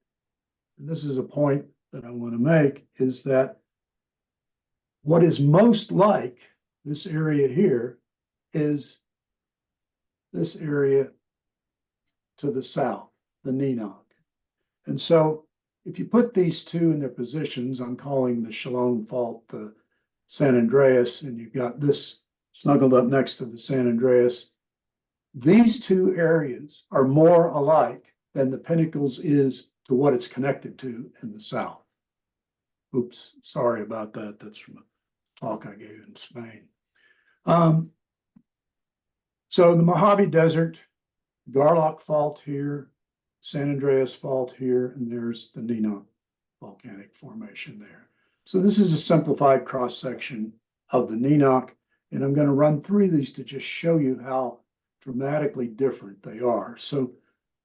S2: And this is a point that I want to make, is that what is most like this area here is this area to the south, the Nenoch. And so if you put these two in their positions, I'm calling the Shalom Fault the San Andreas, and you've got this snuggled up next to the San Andreas. These two areas are more alike than the Pinnacles is to what it's connected to in the south. Oops, sorry about that. That's from a talk I gave in Spain. So the Mojave Desert, Garlock Fault here, San Andreas Fault here, and there's the Nenoch volcanic formation there. So this is a simplified cross-section of the Nenoch, and I'm going to run through these to just show you how dramatically different they are. So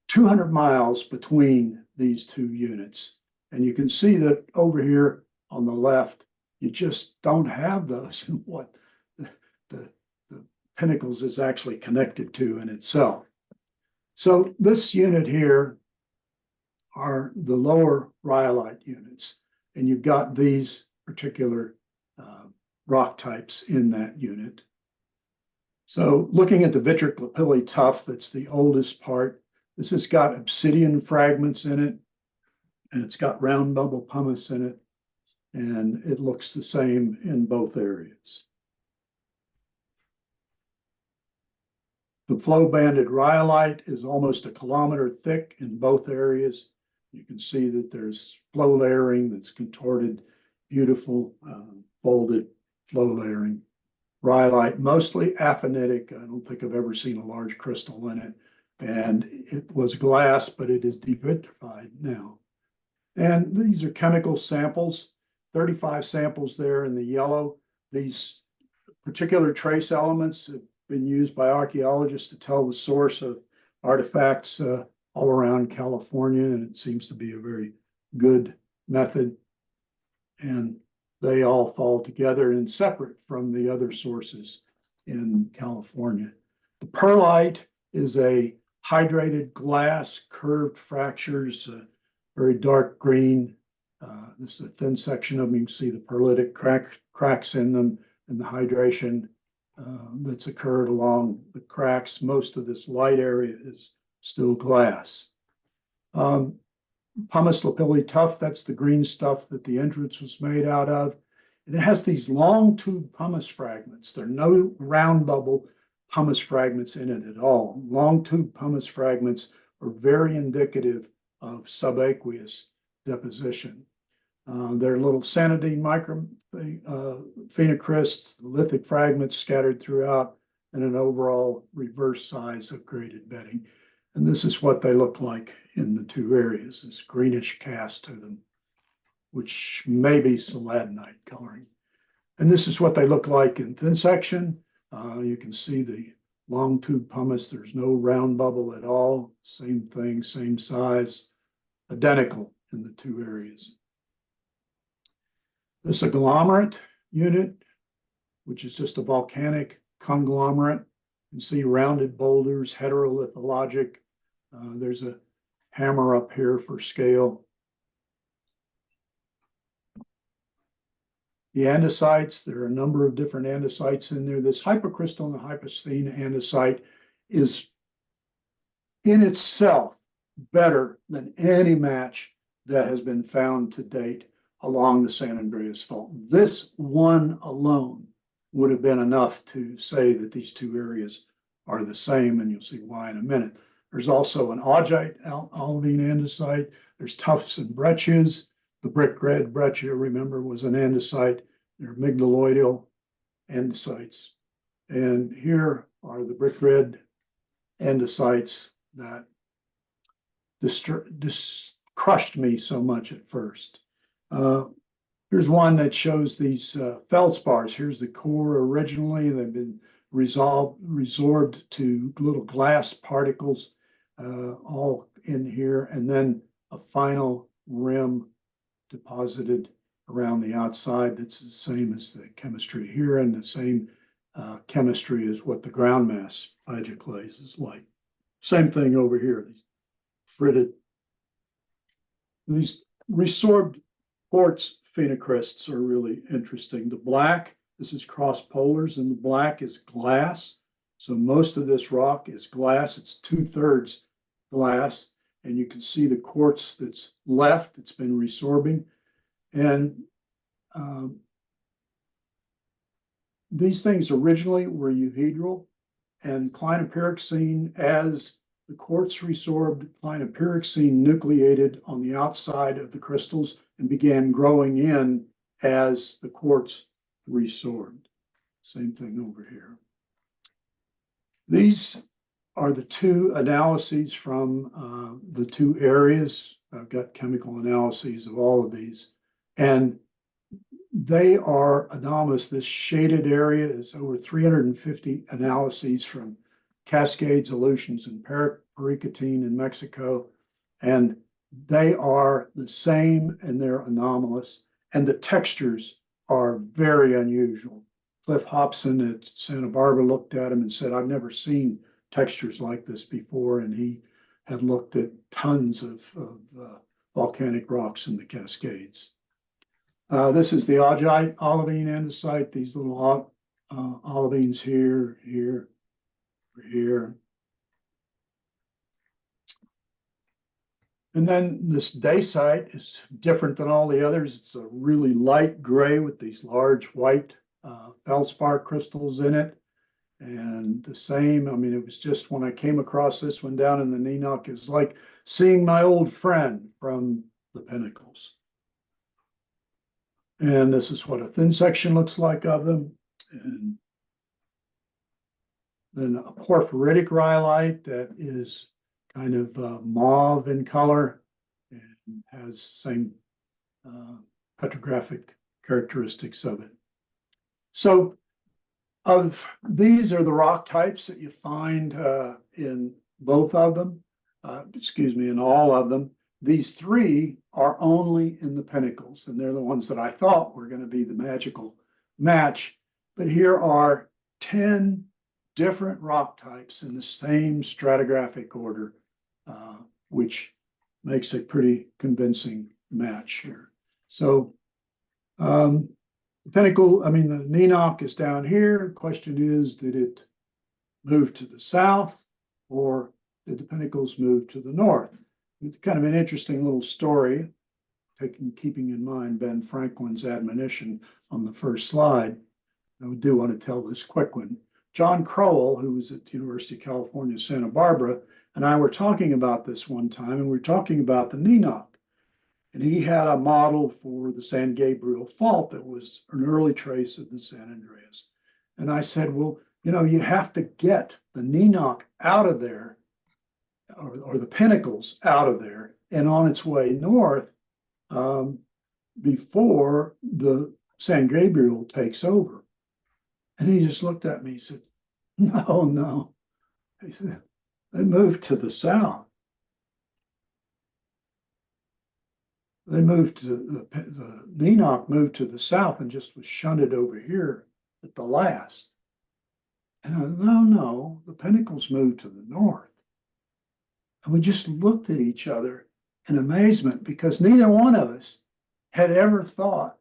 S2: 200 miles between these two units. And you can see that over here on the left, you just don't have those in what the Pinnacles is actually connected to in itself. So this unit here are the lower rhyolite units, and you've got these particular rock types in that unit. So looking at the vitric lapilli tuff, that's the oldest part. This has got obsidian fragments in it, and it's got round bubble pumice in it, and it looks the same in both areas. The flow banded rhyolite is almost 1 kilometer thick in both areas. You can see that there's flow layering that's contorted beautiful folded flow layering. Rhyolite, mostly aphanitic. I don't think I've ever seen a large crystal in it. And it was glass, but it is devitrified now. And these are chemical samples, 35 samples there in the yellow. These particular trace elements have been used by archaeologists to tell the source of artifacts all around California, and it seems to be a very good method. And they all fall together and separate from the other sources in California. The perlite is a hydrated glass, curved fractures, very dark green. This is a thin section of them. You can see the perlitic cracks in them and the hydration that's occurred along the cracks. Most of this light area is still glass. Pumice lapilli tuff, that's the green stuff that the entrance was made out of. And it has these long tube pumice fragments. There are no round bubble pumice fragments in it at all. Long tube pumice fragments are very indicative of subaqueous deposition. There are little sanidine phenocrysts, lithic fragments scattered throughout, and an overall reverse size of graded bedding. And this is what they look like in the two areas, this greenish cast to them, which may be selladinite coloring. And this is what they look like in thin section. You can see the long tube pumice. There's no round bubble at all. Same thing, same size, identical in the two areas. This agglomerate unit, which is just a volcanic conglomerate. You can see rounded boulders, heterolithologic. There's a hammer up here for scale. The andesites, there are a number of different andesites in there. This hypocrystalline hyposthene andesite is in itself better than any match that has been found to date along the San Andreas Fault. This one alone would have been enough to say that these two areas are the same, and you'll see why in a minute. There's also an augite olivine andesite. There's tuffs and breccias. The brick red breccia, remember, was an andesite. They're migdaloidal andesites. And here are the brick red andesites that crushed me so much at first. Here's one that shows these feldspars. Here's the core originally. They've been resorbed to little glass particles all in here, and then a final rim deposited around the outside that's the same as the chemistry here and the same chemistry as what the ground mass plagioclase is like. Same thing over here, these fritted. These resorbed quartz phenocrysts are really interesting. The black, this is cross polars, and the black is glass. So most of this rock is glass. It's 2/3 glass. And you can see the quartz that's left, it's been resorbing. And these things originally were euhedral, and clinopyroxene, as the quartz resorbed, clinopyroxene nucleated on the outside of the crystals and began growing in as the quartz resorbed. Same thing over here. These are the two analyses from the two areas. I've got chemical analyses of all of these, and they are anomalous. This shaded area is over 350 analyses from Cascades, Aleutians, and Pericotine in Mexico, and they are the same and they're anomalous, and the textures are very unusual. Cliff Hobson at Santa Barbara looked at them and said, I've never seen textures like this before, and he had looked at tons of volcanic rocks in the Cascades. This is the augite olivine andesite, these little olivines here, here, here. And then this dacite is different than all the others. It's a really light gray with these large white feldspar crystals in it. And the same, I mean, it was just when I came across this one down in the Neenok, it was like seeing my old friend from the Pinnacles. And this is what a thin section looks like of them. And then a porphyritic rhyolite that is kind of mauve in color and has same petrographic characteristics of it. So of these are the rock types that you find in both of them, in all of them. These three are only in the pinnacles, and they're the ones that I thought were going to be the magical match. But here are 10 different rock types in the same stratigraphic order, which makes a pretty convincing match here. So the pinnacle, the Nenoch is down here. The question is, did it move to the south or did the pinnacles move to the north? It's kind of an interesting little story, keeping in mind Ben Franklin's admonition on the first slide. I do want to tell this quick one. John Crowell, who was at the University of California, Santa Barbara, and I were talking about this one time, and we were talking about the Nenoch. And he had a model for the San Gabriel Fault that was an early trace of the San Andreas. And I said, well, you have to get the Nenoch out of there, or the pinnacles out of there and on its way north before the San Gabriel takes over. And he just looked at me and said, no. He said, they moved to the south. They moved to the Nenoch moved to the south and just was shunted over here at the last. And I said, no, the pinnacles moved to the north. And we just looked at each other in amazement because neither one of us had ever thought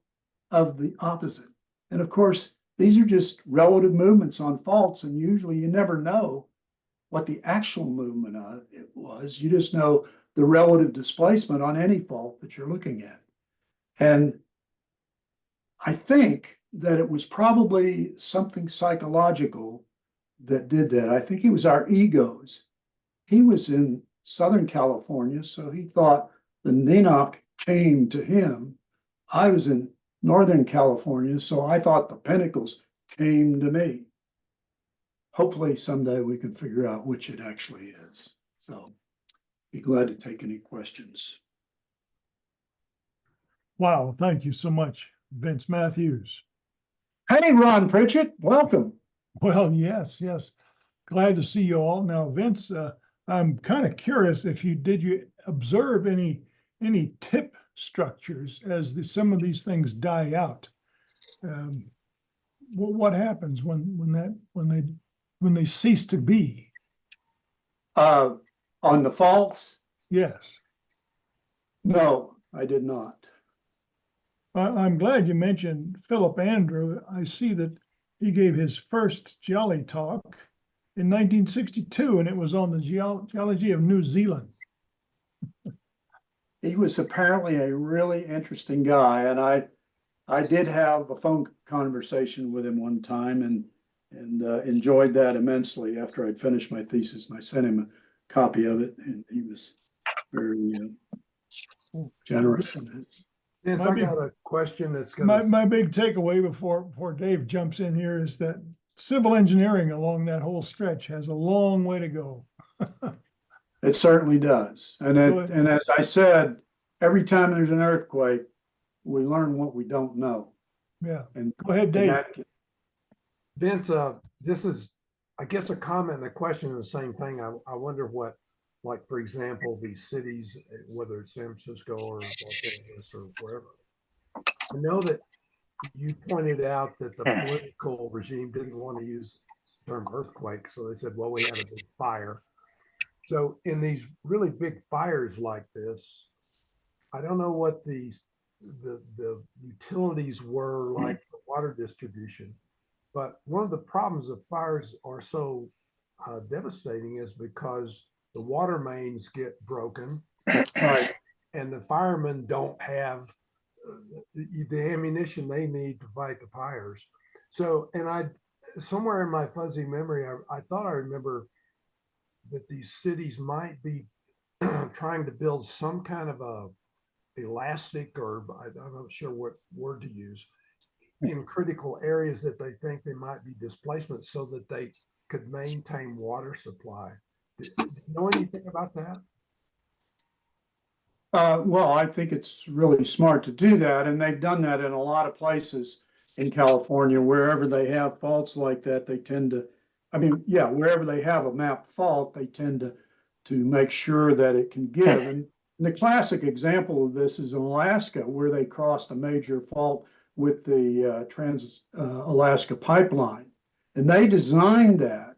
S2: of the opposite. And of course, these are just relative movements on faults, and usually you never know what the actual movement of it was. You just know the relative displacement on any fault that you're looking at. And I think that it was probably something psychological that did that. I think it was our egos. He was in Southern California, so he thought the Nenoch came to him. I was in Northern California, so I thought the pinnacles came to me. Hopefully someday we can figure out which it actually is. So be glad to take any questions.
S6: Wow, thank you so much, Vince Matthews.
S2: Hey, Ron Pritchett, welcome.
S6: Well, yes. Glad to see you all. Now, Vince, I'm kind of curious if did you observe any tip structures as some of these things die out? What happens when they cease to be?
S2: On the faults?
S6: Yes.
S2: No, I did not.
S6: I'm glad you mentioned Philip Andrew. I see that he gave his first Geology talk in 1962, and it was on the geology of New Zealand.
S2: He was apparently a really interesting guy, and I did have a phone conversation with him one time and enjoyed that immensely after I'd finished my thesis, and I sent him a copy of it, and he was very generous in it.
S1: Vince, I got a question that's
S6: My
S1: gonna,
S6: big takeaway before Dave jumps in here is that civil engineering along that whole stretch has a long way to go.
S2: It certainly does. And as I said, every time there's an earthquake, we learn what we don't know.
S6: Yeah.
S2: And
S6: Go ahead, Dave.
S1: Vince, this is, I guess, a comment and a question in the same thing. I wonder what, like, for example, these cities, whether it's San Francisco or Los Angeles or wherever. I know that you pointed out that the political regime didn't want to use the term earthquake, so they said, well, we had a big fire. So in these really big fires like this, I don't know what the utilities were like for water distribution, but one of the problems of fires are so devastating is because the water mains get broken,
S2: Right.
S1: and the firemen don't have the ammunition they need to fight the fires. So, and I, somewhere in my fuzzy memory, I thought I remember that these cities might be trying to build some kind of elastic, or I'm not sure what word to use, in critical areas that they think they might be displacement so that they could maintain water supply. Do you know anything about that?
S2: Well, I think it's really smart to do that, and they've done that in a lot of places in California. Wherever they have faults like that, they tend to, I mean, yeah, wherever they have a mapped fault, they tend to make sure that it can give. And the classic example of this is in Alaska, where they crossed a major fault with the Trans-Alaska Pipeline. And they designed that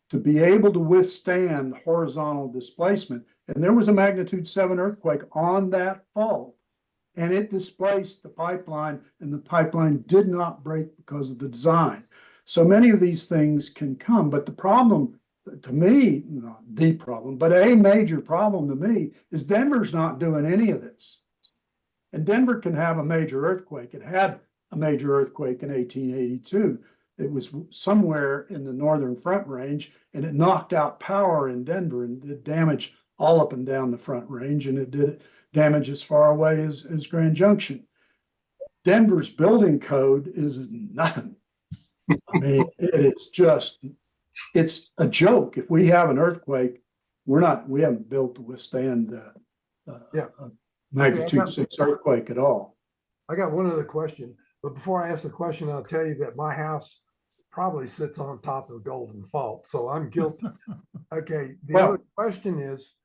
S2: to be able to withstand horizontal displacement. And there was a magnitude 7 earthquake on that fault, and it displaced the pipeline, and the pipeline did not break because of the design. So many of these things can come, but the problem to me, not the problem, but a major problem to me is Denver's not doing any of this. And Denver can have a major earthquake. It had a major earthquake in 1882. It was somewhere in the northern Front Range, and it knocked out power in Denver and did damage all up and down the Front Range, and it did damage as far away as Grand Junction. Denver's building code is nothing. I mean, it is just, it's a joke. If we have an earthquake, we haven't built to withstand a magnitude 6 earthquake at all.
S1: I got one other question, but before I ask the question, I'll tell you that my house probably sits on top of Golden Fault, so I'm guilty. Okay, the other question is,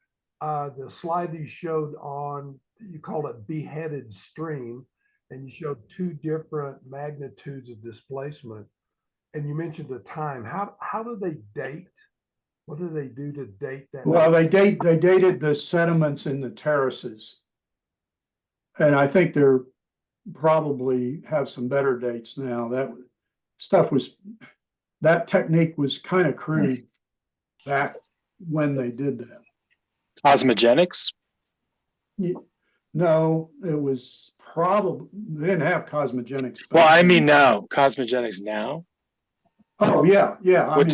S1: the slide you showed on, you called it beheaded stream, and you showed 2 different magnitudes of displacement, and you mentioned the time. How do they date? What do they do to date that?
S2: Well, they dated the sediments in the terraces, and I think they're probably have some better dates now. That technique was kind of crude back when they did that.
S7: Cosmogenics?
S2: No, it was probably, they didn't have cosmogenics.
S7: Well, I mean now, cosmogenics now.
S2: Oh, yeah. I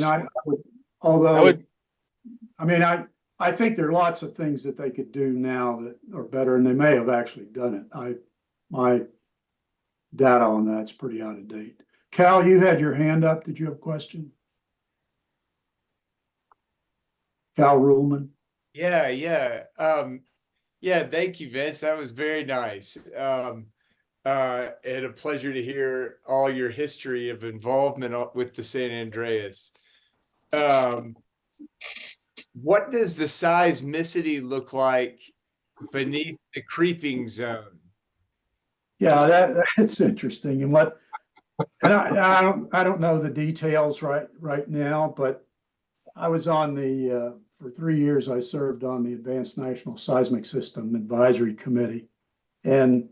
S2: mean, I think there are lots of things that they could do now that are better, and they may have actually done it. My data on that's pretty out of date. Cal, you had your hand up. Did you have a question? Cal Ruhlman.
S8: Yeah. Thank you, Vince. That was very nice. And a pleasure to hear all your history of involvement with the San Andreas. What does the seismicity look like beneath the creeping zone?
S2: Yeah, that's interesting. And I don't know the details right now, but I was on for 3 years, I served on the Advanced National Seismic System Advisory Committee. And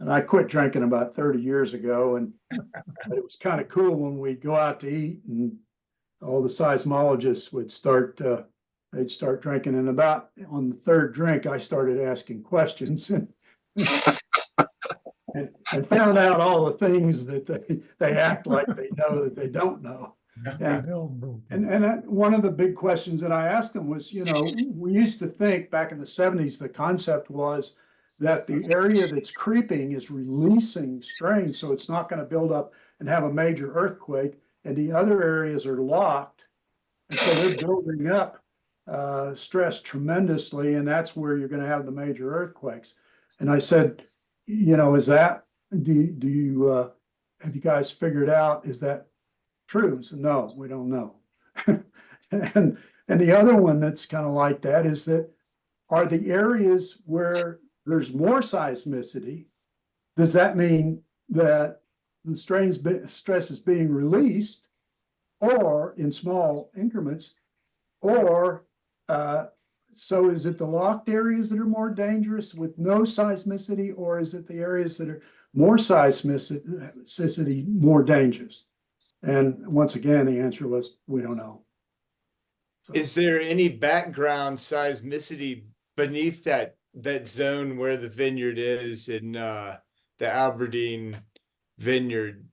S2: I quit drinking about 30 years ago. And it was kind of cool when we'd go out to eat and all the seismologists would they'd start drinking. And about on the 3rd drink, I started asking questions and found out all the things that they act like they know that they don't know. And one of the big questions that I asked them was, we used to think back in the 70s, the concept was that the area that's creeping is releasing strain, so it's not going to build up and have a major earthquake, and the other areas are locked, and so they're building up stress tremendously, and that's where you're going to have the major earthquakes. And I said, is that, have you guys figured out, is that true? So no, we don't know. and the other one that's kind of like that is that, are the areas where there's more seismicity, does that mean that the stress is being released, or in small increments, or so is it the locked areas that are more dangerous with no seismicity, or is it the areas that are more seismicity more dangerous? And once again, the answer was, we don't know. So,
S8: is there any background seismicity beneath that zone where the vineyard is in the Aberdeen vineyard?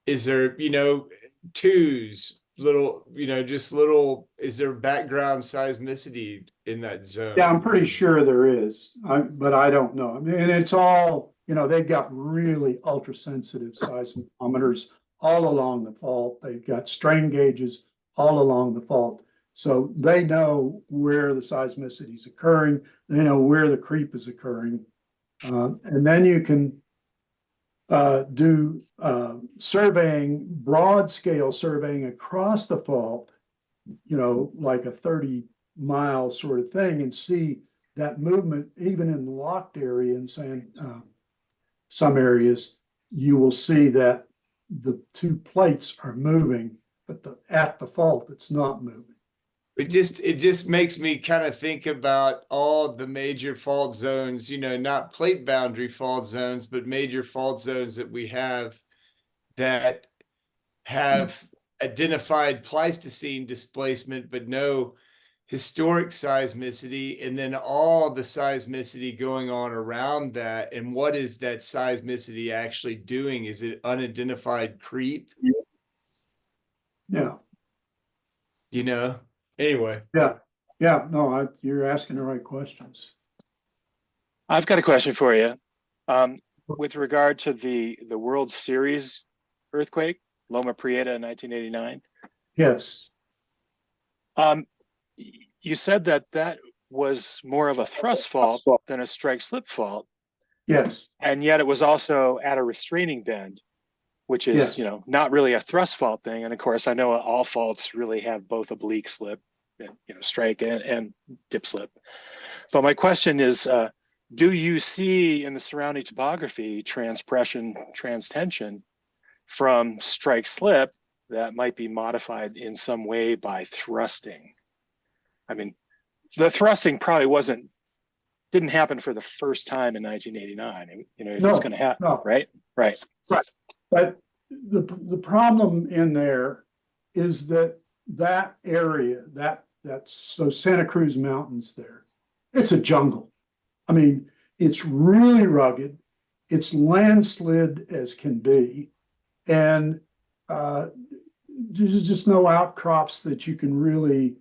S8: Is there, 2s little, just little, is there background seismicity in that zone?
S2: Yeah, I'm pretty sure there is, but I don't know. I mean, and it's all, they've got really ultra sensitive seismometers all along the fault. They've got strain gauges all along the fault. So they know where the seismicity is occurring. They know where the creep is occurring. And then you can do surveying, broad scale surveying across the fault, like a 30-mile sort of thing, and see that movement even in the locked area in some areas. You will see that the two plates are moving, but at the fault it's not moving.
S8: It just makes me kind of think about all the major fault zones, not plate boundary fault zones, but major fault zones that we have that have identified Pleistocene displacement, but no historic seismicity, and then all the seismicity going on around that. And what is that seismicity actually doing? Is it unidentified creep?
S2: Yeah.
S8: Anyway.
S2: Yeah. No, you're asking the right questions.
S7: I've got a question for you. With regard to the World Series earthquake, Loma Prieta in 1989.
S2: Yes.
S7: You said that was more of a thrust fault than a strike slip fault.
S2: Yes.
S7: And yet it was also at a restraining bend, which is, not really a thrust fault thing. And of course, I know all faults really have both oblique slip, strike and dip slip. But my question is, do you see in the surrounding topography transpression, transtension from strike slip that might be modified in some way by thrusting? I mean, the thrusting probably didn't happen for the first time in 1989. If it's going to happen,
S2: no.
S7: right? Right.
S2: But the problem in there is that area, so Santa Cruz Mountains there, it's a jungle. I mean, it's really rugged. It's landslid as can be. And there's just no outcrops that you can really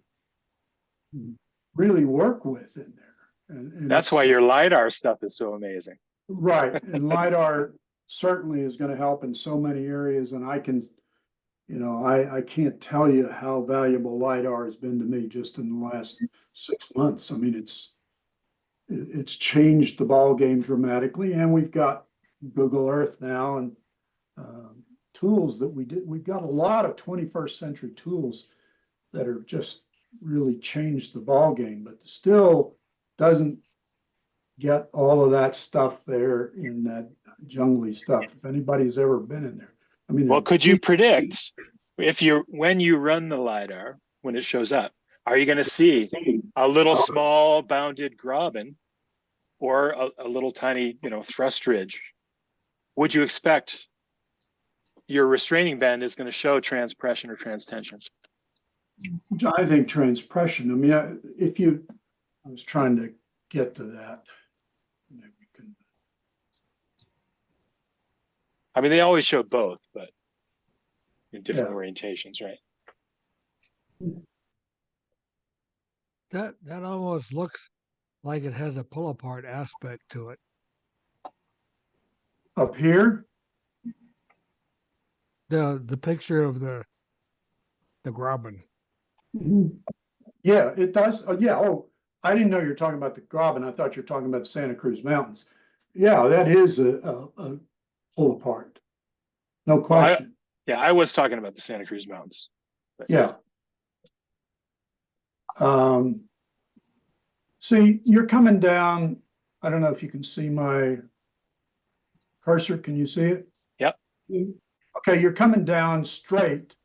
S2: work with in there. And
S7: that's why your LiDAR stuff is so amazing.
S2: Right. And LiDAR certainly is going to help in so many areas. And I can, I can't tell you how valuable LiDAR has been to me just in the last 6 months. I mean, it's changed the ball game dramatically. And we've got Google Earth now and tools that we've got a lot of 21st century tools that are just really changed the ball game, but still doesn't get all of that stuff there in that jungly stuff. If anybody's ever been in there, I mean,
S7: well, could you predict when you run the LiDAR, when it shows up, are you going to see a little small bounded graben or a little tiny, thrust ridge? Would you expect your restraining bend is going to show transpression or transtension?
S2: I think transpression. I mean, I was trying to get to that. Maybe we can.
S7: I mean, they always show both, but in different orientations, right?
S9: That almost looks like it has a pull apart aspect to it.
S2: Up here?
S9: The picture of the graben.
S2: Yeah, it does. Yeah. Oh, I didn't know you were talking about the graben. I thought you were talking about the Santa Cruz Mountains. Yeah, that is a pull apart. No question.
S7: I was talking about the Santa Cruz Mountains.
S2: Yeah. See, you're coming down. I don't know if you can see my cursor. Can you see it?
S7: Yep.
S2: Okay, you're coming down straight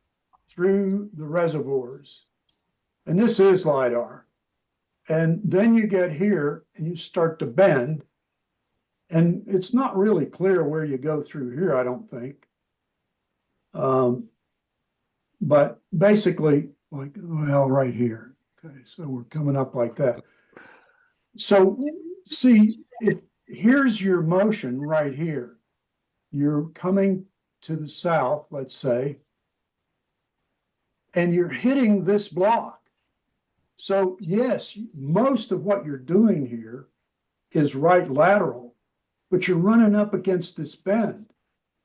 S2: through the reservoirs. And this is LiDAR. And then you get here and you start to bend. And it's not really clear where you go through here, I don't think. But basically, right here. Okay, so we're coming up like that. So see, here's your motion right here. You're coming to the south, let's say. and you're hitting this block. So yes, most of what you're doing here is right lateral, but you're running up against this bend.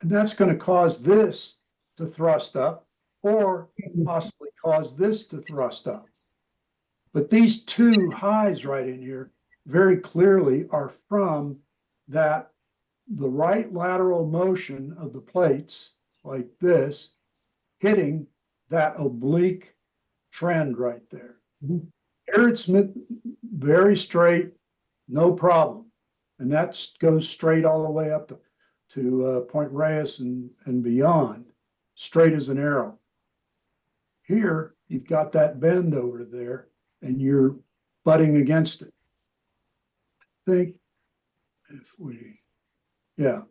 S2: And that's going to cause this to thrust up or possibly cause this to thrust up. But these two highs right in here very clearly are from that the right lateral motion of the plates like this hitting that oblique trend right there. Here it's very straight, no problem. And that goes straight all the way up to Point Reyes and beyond, straight as an arrow. Here, you've got that bend over there and you're butting against it. I think if we, yeah,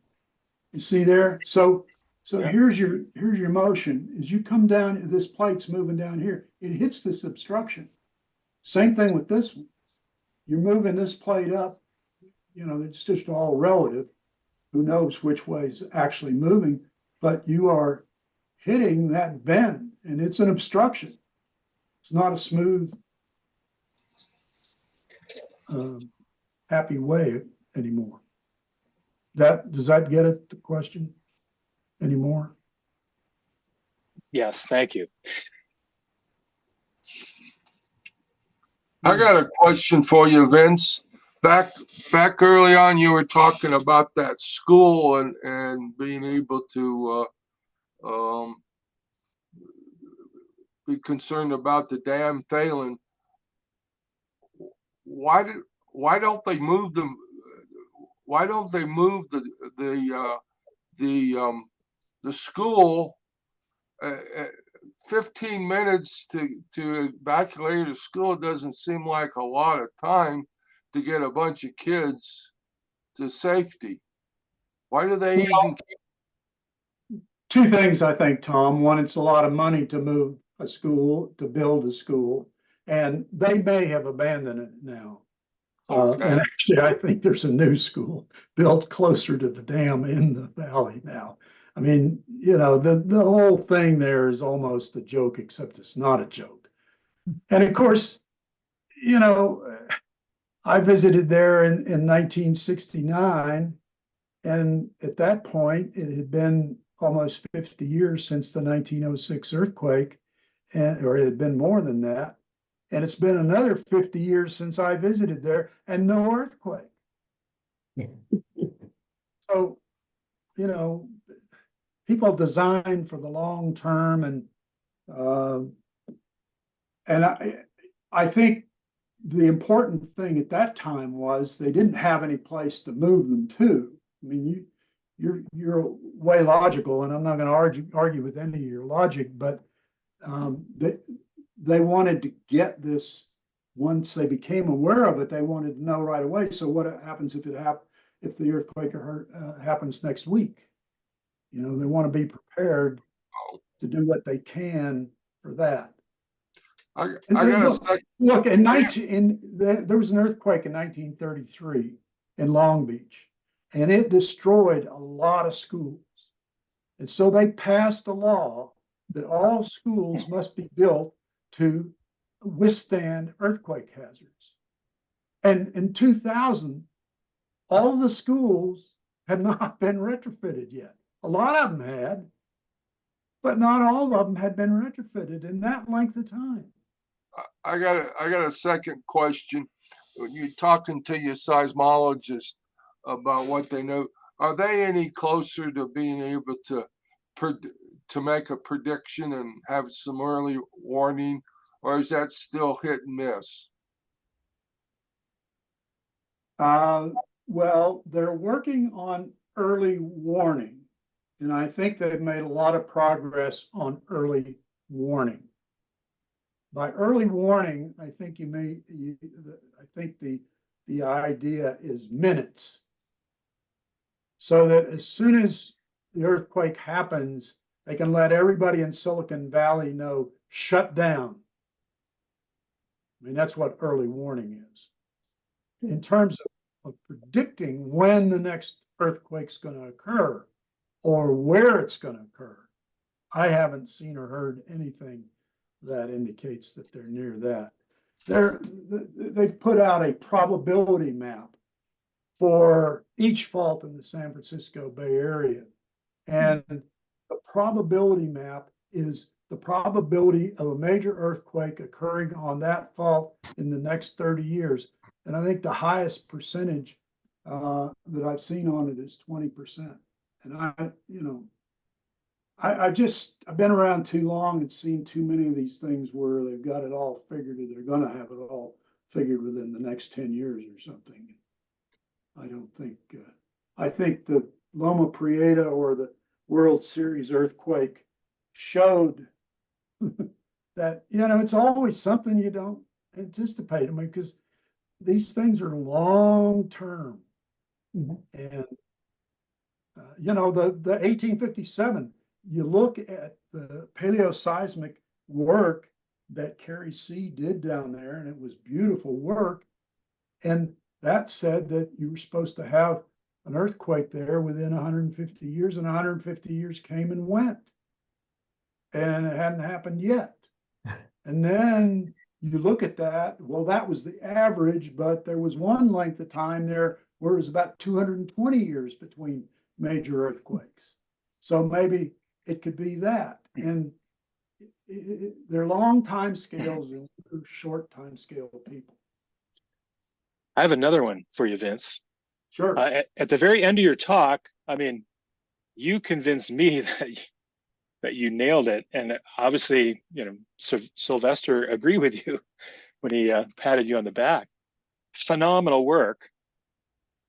S2: you see there? So
S7: Yeah.
S2: here's your motion. As you come down, this plate's moving down here. It hits this obstruction. Same thing with this one. You're moving this plate up. You know, it's just all relative. Who knows which way is actually moving, but you are hitting that bend and it's an obstruction. It's not a smooth, happy way anymore. Does that get at the question anymore?
S7: Yes, thank you.
S10: I got a question for you, Vince. Back early on, you were talking about that school and being able to be concerned about the dam failing. Why don't they move them? Why don't they move the school? 15 minutes to evacuate a school doesn't seem like a lot of time to get a bunch of kids to safety. Why do they even?
S2: Two things, I think, Tom. One, it's a lot of money to move a school, to build a school, and they may have abandoned it now.
S10: Okay.
S2: And actually, I think there's a new school built closer to the dam in the valley now. I mean, you know, the whole thing there is almost a joke, except it's not a joke. And of course, you know, I visited there in 1969, and at that point, it had been almost 50 years since the 1906 earthquake, or it had been more than that. And it's been another 50 years since I visited there and no earthquake. So, you know, people design for the long term, and I think the important thing at that time was they didn't have any place to move them to. I mean, you're way logical, and I'm not going to argue with any of your logic, but they wanted to get this. Once they became aware of it, they wanted to know right away. So what happens if if the earthquake happens next week? You know, they want to be prepared to do what they can for that.
S10: I got
S2: Look, there was an earthquake in 1933 in Long Beach, and it destroyed a lot of schools. And so they passed a law that all schools must be built to withstand earthquake hazards. And in 2000, all of the schools had not been retrofitted yet. A lot of them had, but not all of them had been retrofitted in that length of time.
S10: I got a second question. When you're talking to your seismologists about what they know, are they any closer to being able to make a prediction and have some early warning, or is that still hit and miss?
S2: Well, they're working on early warning, and I think they've made a lot of progress on early warning. By early warning, I think I think the idea is minutes, so that as soon as the earthquake happens, they can let everybody in Silicon Valley know, shut down. I mean, that's what early warning is. In terms of predicting when the next earthquake's going to occur or where it's going to occur, I haven't seen or heard anything that indicates that they're near that. They've put out a probability map for each fault in the San Francisco Bay Area. And the probability map is the probability of a major earthquake occurring on that fault in the next 30 years. And I think the highest percentage that I've seen on it is 20%. And I've been around too long and seen too many of these things where they've got it all figured, or they're going to have it all figured within the next 10 years or something. I don't think, I think the Loma Prieta or the World Series earthquake showed that, it's always something you don't anticipate. I mean, because these things are long term. And, the 1857, you look at the paleoseismic work that Carrie C did down there, and it was beautiful work. And that said that you were supposed to have an earthquake there within 150 years, and 150 years came and went. And it hadn't happened yet. And then you look at that, well, that was the average, but there was one length of time there where it was about 220 years between major earthquakes. So maybe it could be that. And they're long time scales and short time scale people.
S7: I have another one for you, Vince.
S2: Sure.
S7: At the very end of your talk, I mean, you convinced me that you nailed it, and obviously, Sylvester agreed with you when he patted you on the back. Phenomenal work,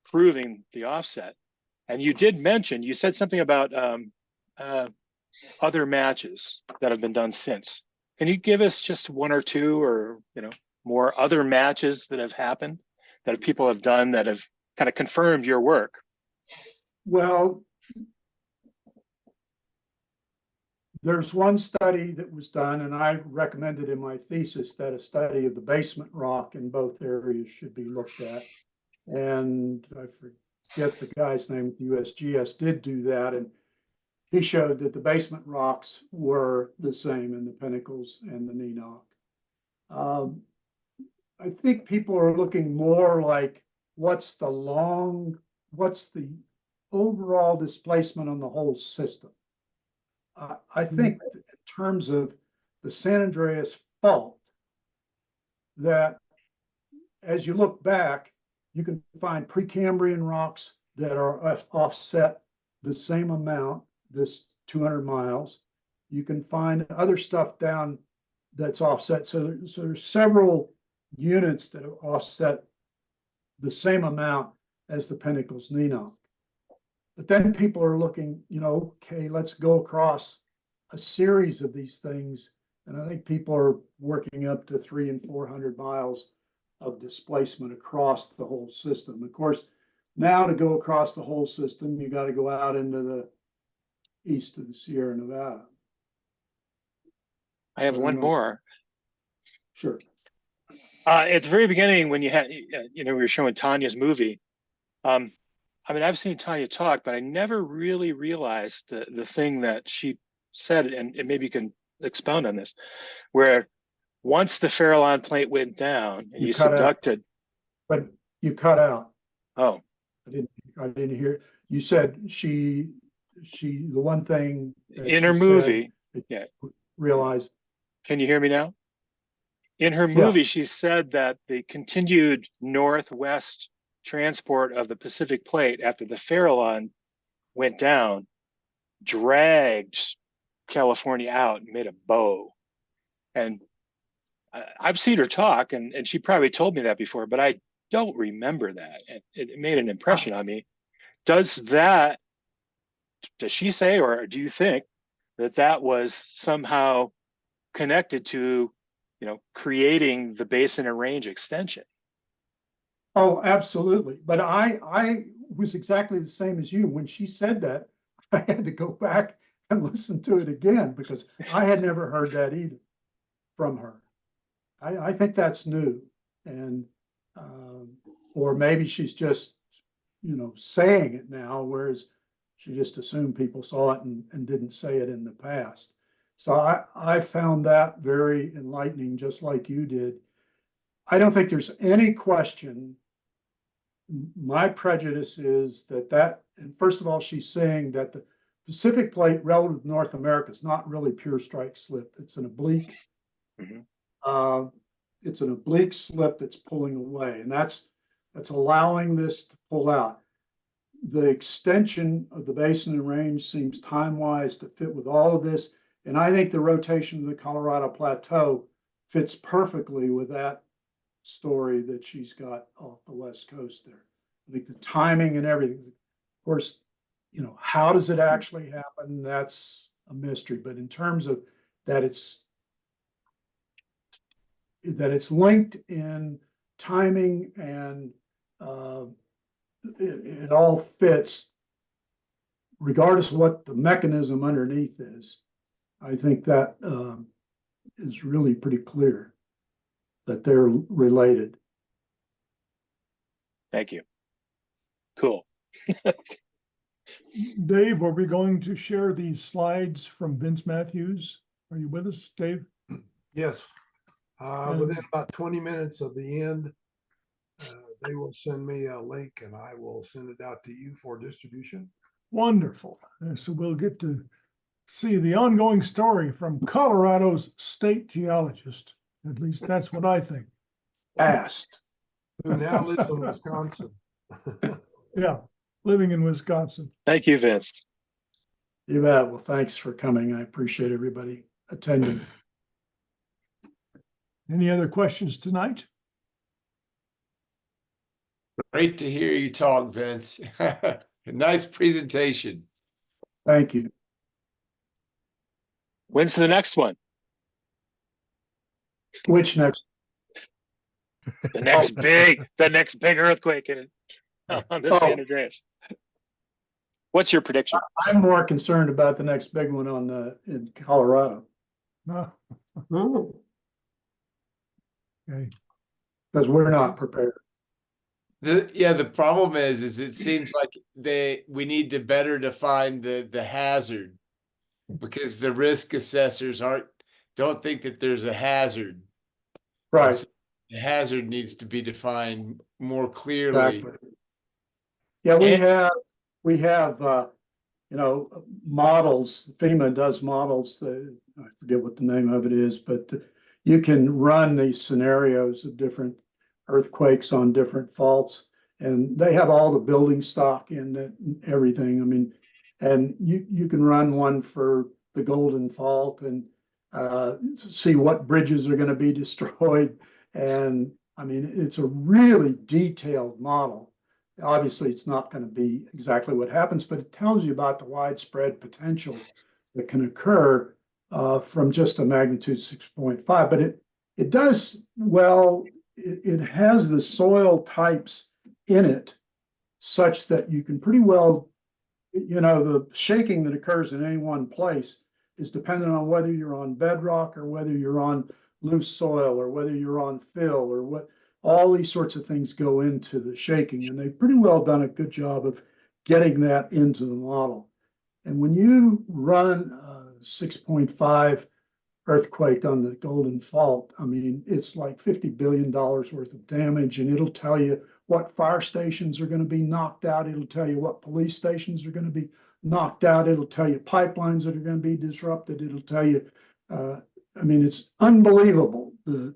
S7: proving the offset. And you did mention, you said something about other matches that have been done since. Can you give us just one or two, or more other matches that have happened that people have done that have kind of confirmed your work?
S2: Well, there's one study that was done, and I recommended in my thesis that a study of the basement rock in both areas should be looked at. And I forget the guy's name at the USGS did do that, and he showed that the basement rocks were the same in the Pinnacles and the Nenoch. I think people are looking more like what's the overall displacement on the whole system. I think in terms of the San Andreas fault, that as you look back, you can find Precambrian rocks that are offset the same amount, this 200 miles. You can find other stuff down that's offset. So there's several units that are offset the same amount as the Pinnacles Nenoch. But then people are looking, okay, let's go across a series of these things. And I think people are working up to 300 and 400 miles of displacement across the whole system. Of course, now to go across the whole system, you got to go out into the east of the Sierra Nevada.
S7: I have one more.
S2: Sure.
S7: At the very beginning, when you had, we were showing Tanya's movie. I've seen Tanya talk, but I never really realized the thing that she said, and maybe you can expound on this, where once the Farallon plate went down and you subducted.
S2: But you cut out.
S7: Oh.
S2: I didn't hear. You said the one thing
S7: in her movie. Yeah.
S2: Realized.
S7: Can you hear me now? In her movie, she said that the continued northwest transport of the Pacific Plate after the Farallon went down dragged California out and made a bow. And I've seen her talk, and she probably told me that before, but I don't remember that. And it made an impression on me. Does she say, or do you think that was somehow connected to, creating the basin and range extension?
S2: Oh, absolutely. But I was exactly the same as you. When she said that, I had to go back and listen to it again because I had never heard that either from her. I think that's new. And, or maybe she's just, saying it now, whereas she just assumed people saw it and didn't say it in the past. So I found that very enlightening, just like you did. I don't think there's any question. My prejudice is and first of all, she's saying that the Pacific Plate relative to North America is not really pure strike slip. It's an oblique. It's an oblique slip that's pulling away, and that's allowing this to pull out. The extension of the basin and range seems time-wise to fit with all of this, and I think the rotation of the Colorado Plateau fits perfectly with that story that she's got off the West Coast there. I think the timing and everything, of course, how does it actually happen? That's a mystery, but in terms of that it's linked in timing and it all fits regardless of what the mechanism underneath is. I think that is really pretty clear that they're related.
S7: Thank you. Cool.
S6: Dave, are we going to share these slides from Vince Matthews? Are you with us, Dave?
S1: Yes. Within about 20 minutes of the end, they will send me a link and I will send it out to you for distribution.
S6: Wonderful. So we'll get to see the ongoing story from Colorado's state geologist. At least that's what I think.
S2: Fast.
S1: Who now lives in Wisconsin.
S6: Yeah, living in Wisconsin.
S7: Thank you, Vince.
S2: You bet. Well, thanks for coming. I appreciate everybody attending.
S6: Any other questions tonight?
S8: Great to hear you talk, Vince. Nice presentation.
S2: Thank you.
S7: When's the next one?
S2: Which next?
S7: The next big earthquake on the San Andreas. What's your prediction?
S2: I'm more concerned about the next big one in Colorado.
S6: Okay.
S2: Because we're not prepared.
S8: The problem is it seems like we need to better define the hazard, because the risk assessors don't think that there's a hazard.
S2: Right.
S8: So the hazard needs to be defined more clearly.
S2: Exactly. Yeah, we have models. FEMA does models. I forget what the name of it is, but you can run these scenarios of different earthquakes on different faults, and they have all the building stock in it and everything. I mean, and you can run one for the Golden Fault and see what bridges are going to be destroyed. And I mean, it's a really detailed model. Obviously, it's not going to be exactly what happens, but it tells you about the widespread potential that can occur from just a magnitude 6.5. But it does, well, it has the soil types in it such that you can pretty well, the shaking that occurs in any one place is dependent on whether you're on bedrock or whether you're on loose soil or whether you're on fill or what. All these sorts of things go into the shaking, and they've pretty well done a good job of getting that into the model. And when you run a 6.5 earthquake on the Golden Fault, I mean, it's like $50 billion worth of damage, and it'll tell you what fire stations are going to be knocked out. It'll tell you what police stations are going to be knocked out. It'll tell you pipelines that are going to be disrupted. It'll tell you, I mean, it's unbelievable, the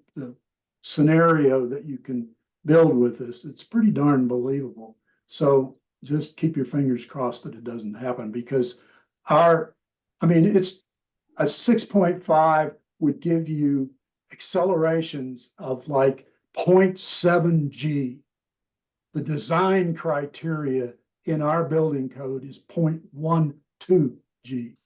S2: scenario that you can build with this. It's pretty darn believable. So just keep your fingers crossed that it doesn't happen, because it's a 6.5 would give you accelerations of like 0.7 G. The design criteria in our building code is 0.12 G.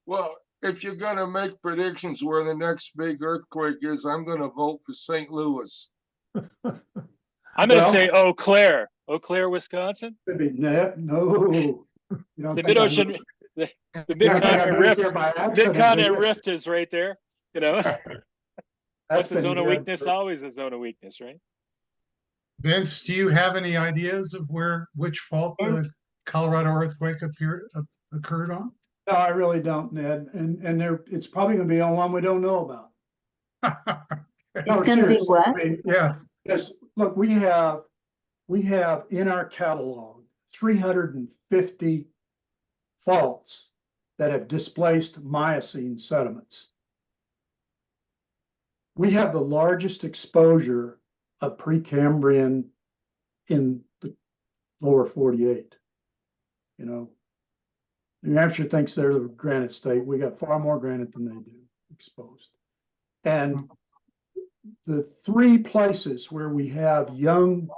S10: Well, if you're going to make predictions where the next big earthquake is, I'm going to vote for St. Louis.
S7: I'm going to say Eau Claire, Wisconsin.
S2: Could be no.
S7: The mid-ocean, the mid-continent rift is right there. What's the zone of weakness? Always a zone of weakness, right?
S11: Vince, do you have any ideas of which fault the Colorado earthquake
S6: occurred on?
S2: No, I really don't, Ned. And it's probably gonna be on one we don't know about. No,
S11: It's gonna be
S2: seriously,
S11: what?
S2: I mean,
S6: Yeah,
S2: yes, look, we have in our catalog 350 faults that have displaced Miocene sediments. We have the largest exposure of Precambrian in the lower 48. You know, New Hampshire thinks they're the granite state. We got far more granite than they do exposed. And the three places where we have young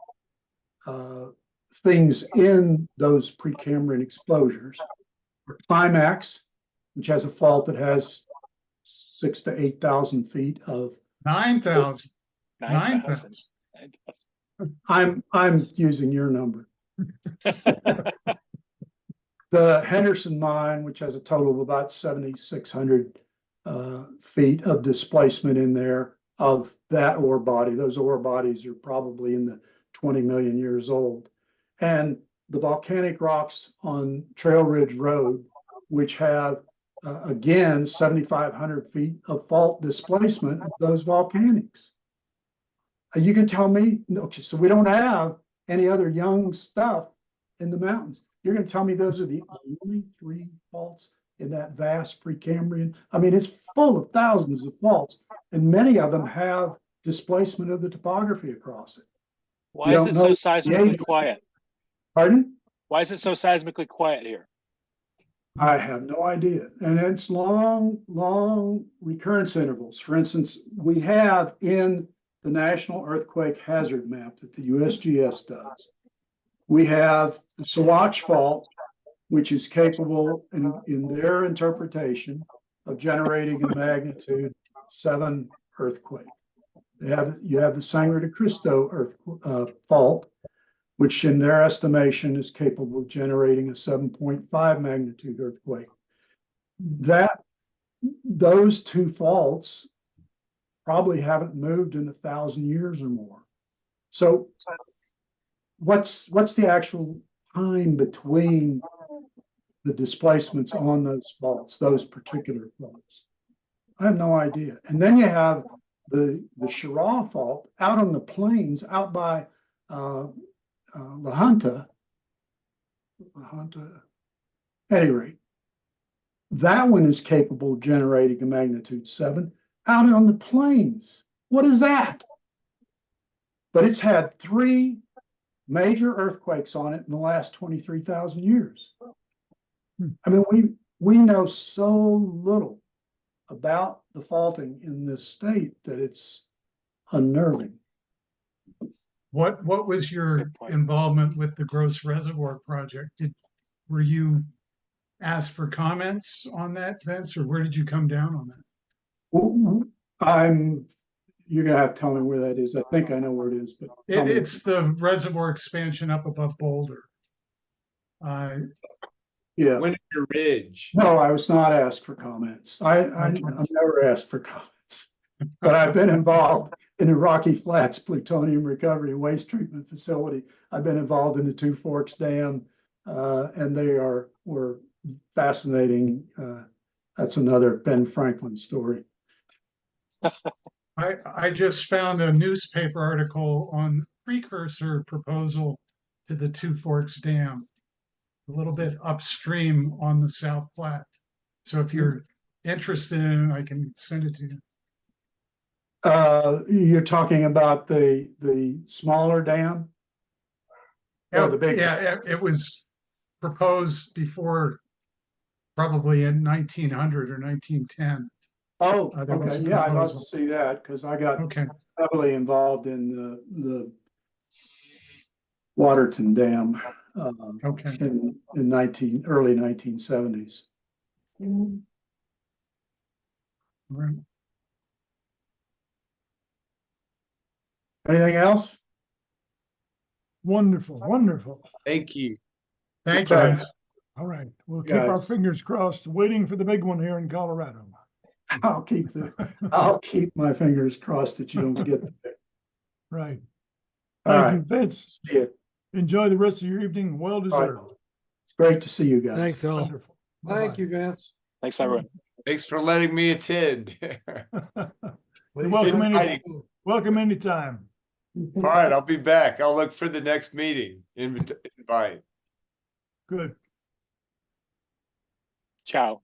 S2: things in those Precambrian exposures are Climax, which has a fault that has 6,000 to 8,000 feet of.
S6: 9,000.
S7: 9,000.
S2: I'm using your number. The Henderson mine, which has a total of about 7,600 feet of displacement in there of that ore body. Those ore bodies are probably in the 20 million years old. And the volcanic rocks on Trail Ridge Road, which have, again, 7,500 feet of fault displacement of those volcanics. You can tell me, okay, so we don't have any other young stuff in the mountains. You're going to tell me those are the only three faults in that vast Precambrian? I mean, it's full of thousands of faults, and many of them have displacement of the topography across it.
S7: Why is it so seismically quiet?
S2: Pardon?
S7: Why is it so seismically quiet here?
S2: I have no idea. And it's long, long recurrence intervals. For instance, we have in the National Earthquake Hazard Map that the USGS does, we have the Saguache Fault, which is capable in their interpretation of generating a magnitude 7 earthquake. You have the Sangre de Cristo fault, which in their estimation is capable of generating a 7.5 magnitude earthquake. Those two faults probably haven't moved in 1,000 years or more. So what's the actual time between the displacements on those faults, those particular faults? I have no idea. And then you have the Chirac fault out on the plains, out by La Junta. At any rate, that one is capable of generating a magnitude 7 out on the plains. What is that? But it's had 3 major earthquakes on it in the last 23,000 years. I mean, we know so little about the faulting in this state that it's unnerving.
S6: What was your involvement with the Gross Reservoir Project? Were you asked for comments on that, Vince, or where did you come down on that?
S2: You're gonna have to tell me where that is. I think I know where it is, but
S6: it's the reservoir expansion up above Boulder.
S2: Yeah.
S8: Winter Ridge.
S2: No, I was not asked for comments. I'm never asked for comments, but I've been involved in the Rocky Flats Plutonium Recovery and Waste Treatment Facility. I've been involved in the Two Forks Dam, and were fascinating. That's another Ben Franklin story.
S6: I just found a newspaper article on precursor proposal to the Two Forks Dam, a little bit upstream on the South Platte. So if you're interested in it, I can send it to you.
S2: You're talking about the smaller dam? Or the big?
S6: Yeah, it was proposed before, probably in 1900 or 1910.
S2: Oh,
S6: There was
S2: okay.
S6: a
S2: Yeah, I'd love to
S6: proposal.
S2: see that because I got
S6: Okay.
S2: heavily involved in the Waterton Dam
S6: Okay.
S2: in early 1970s.
S6: All right.
S2: Anything else?
S6: Wonderful, wonderful.
S8: Thank you.
S6: Thank you,
S2: Okay.
S6: Vince.
S12: All right, we'll keep our
S2: Guys.
S12: fingers crossed, waiting for the big one here in Colorado.
S2: I'll keep my fingers crossed that you don't get there.
S12: Right.
S2: All
S12: Thank
S2: right.
S12: you, Vince.
S2: See you.
S12: Enjoy the rest of your evening. Well
S2: All right.
S12: deserved.
S2: It's great to see you guys.
S9: Thanks all.
S12: Wonderful.
S1: Thank
S4: Bye-bye.
S1: you, Vince.
S7: Thanks, everyone.
S8: Thanks for letting me attend.
S1: Please
S6: welcome
S1: do.
S8: any-
S6: Welcome anytime.
S8: All right, I'll be back. I'll look for the next meeting. Invite.
S6: Good.
S7: Ciao.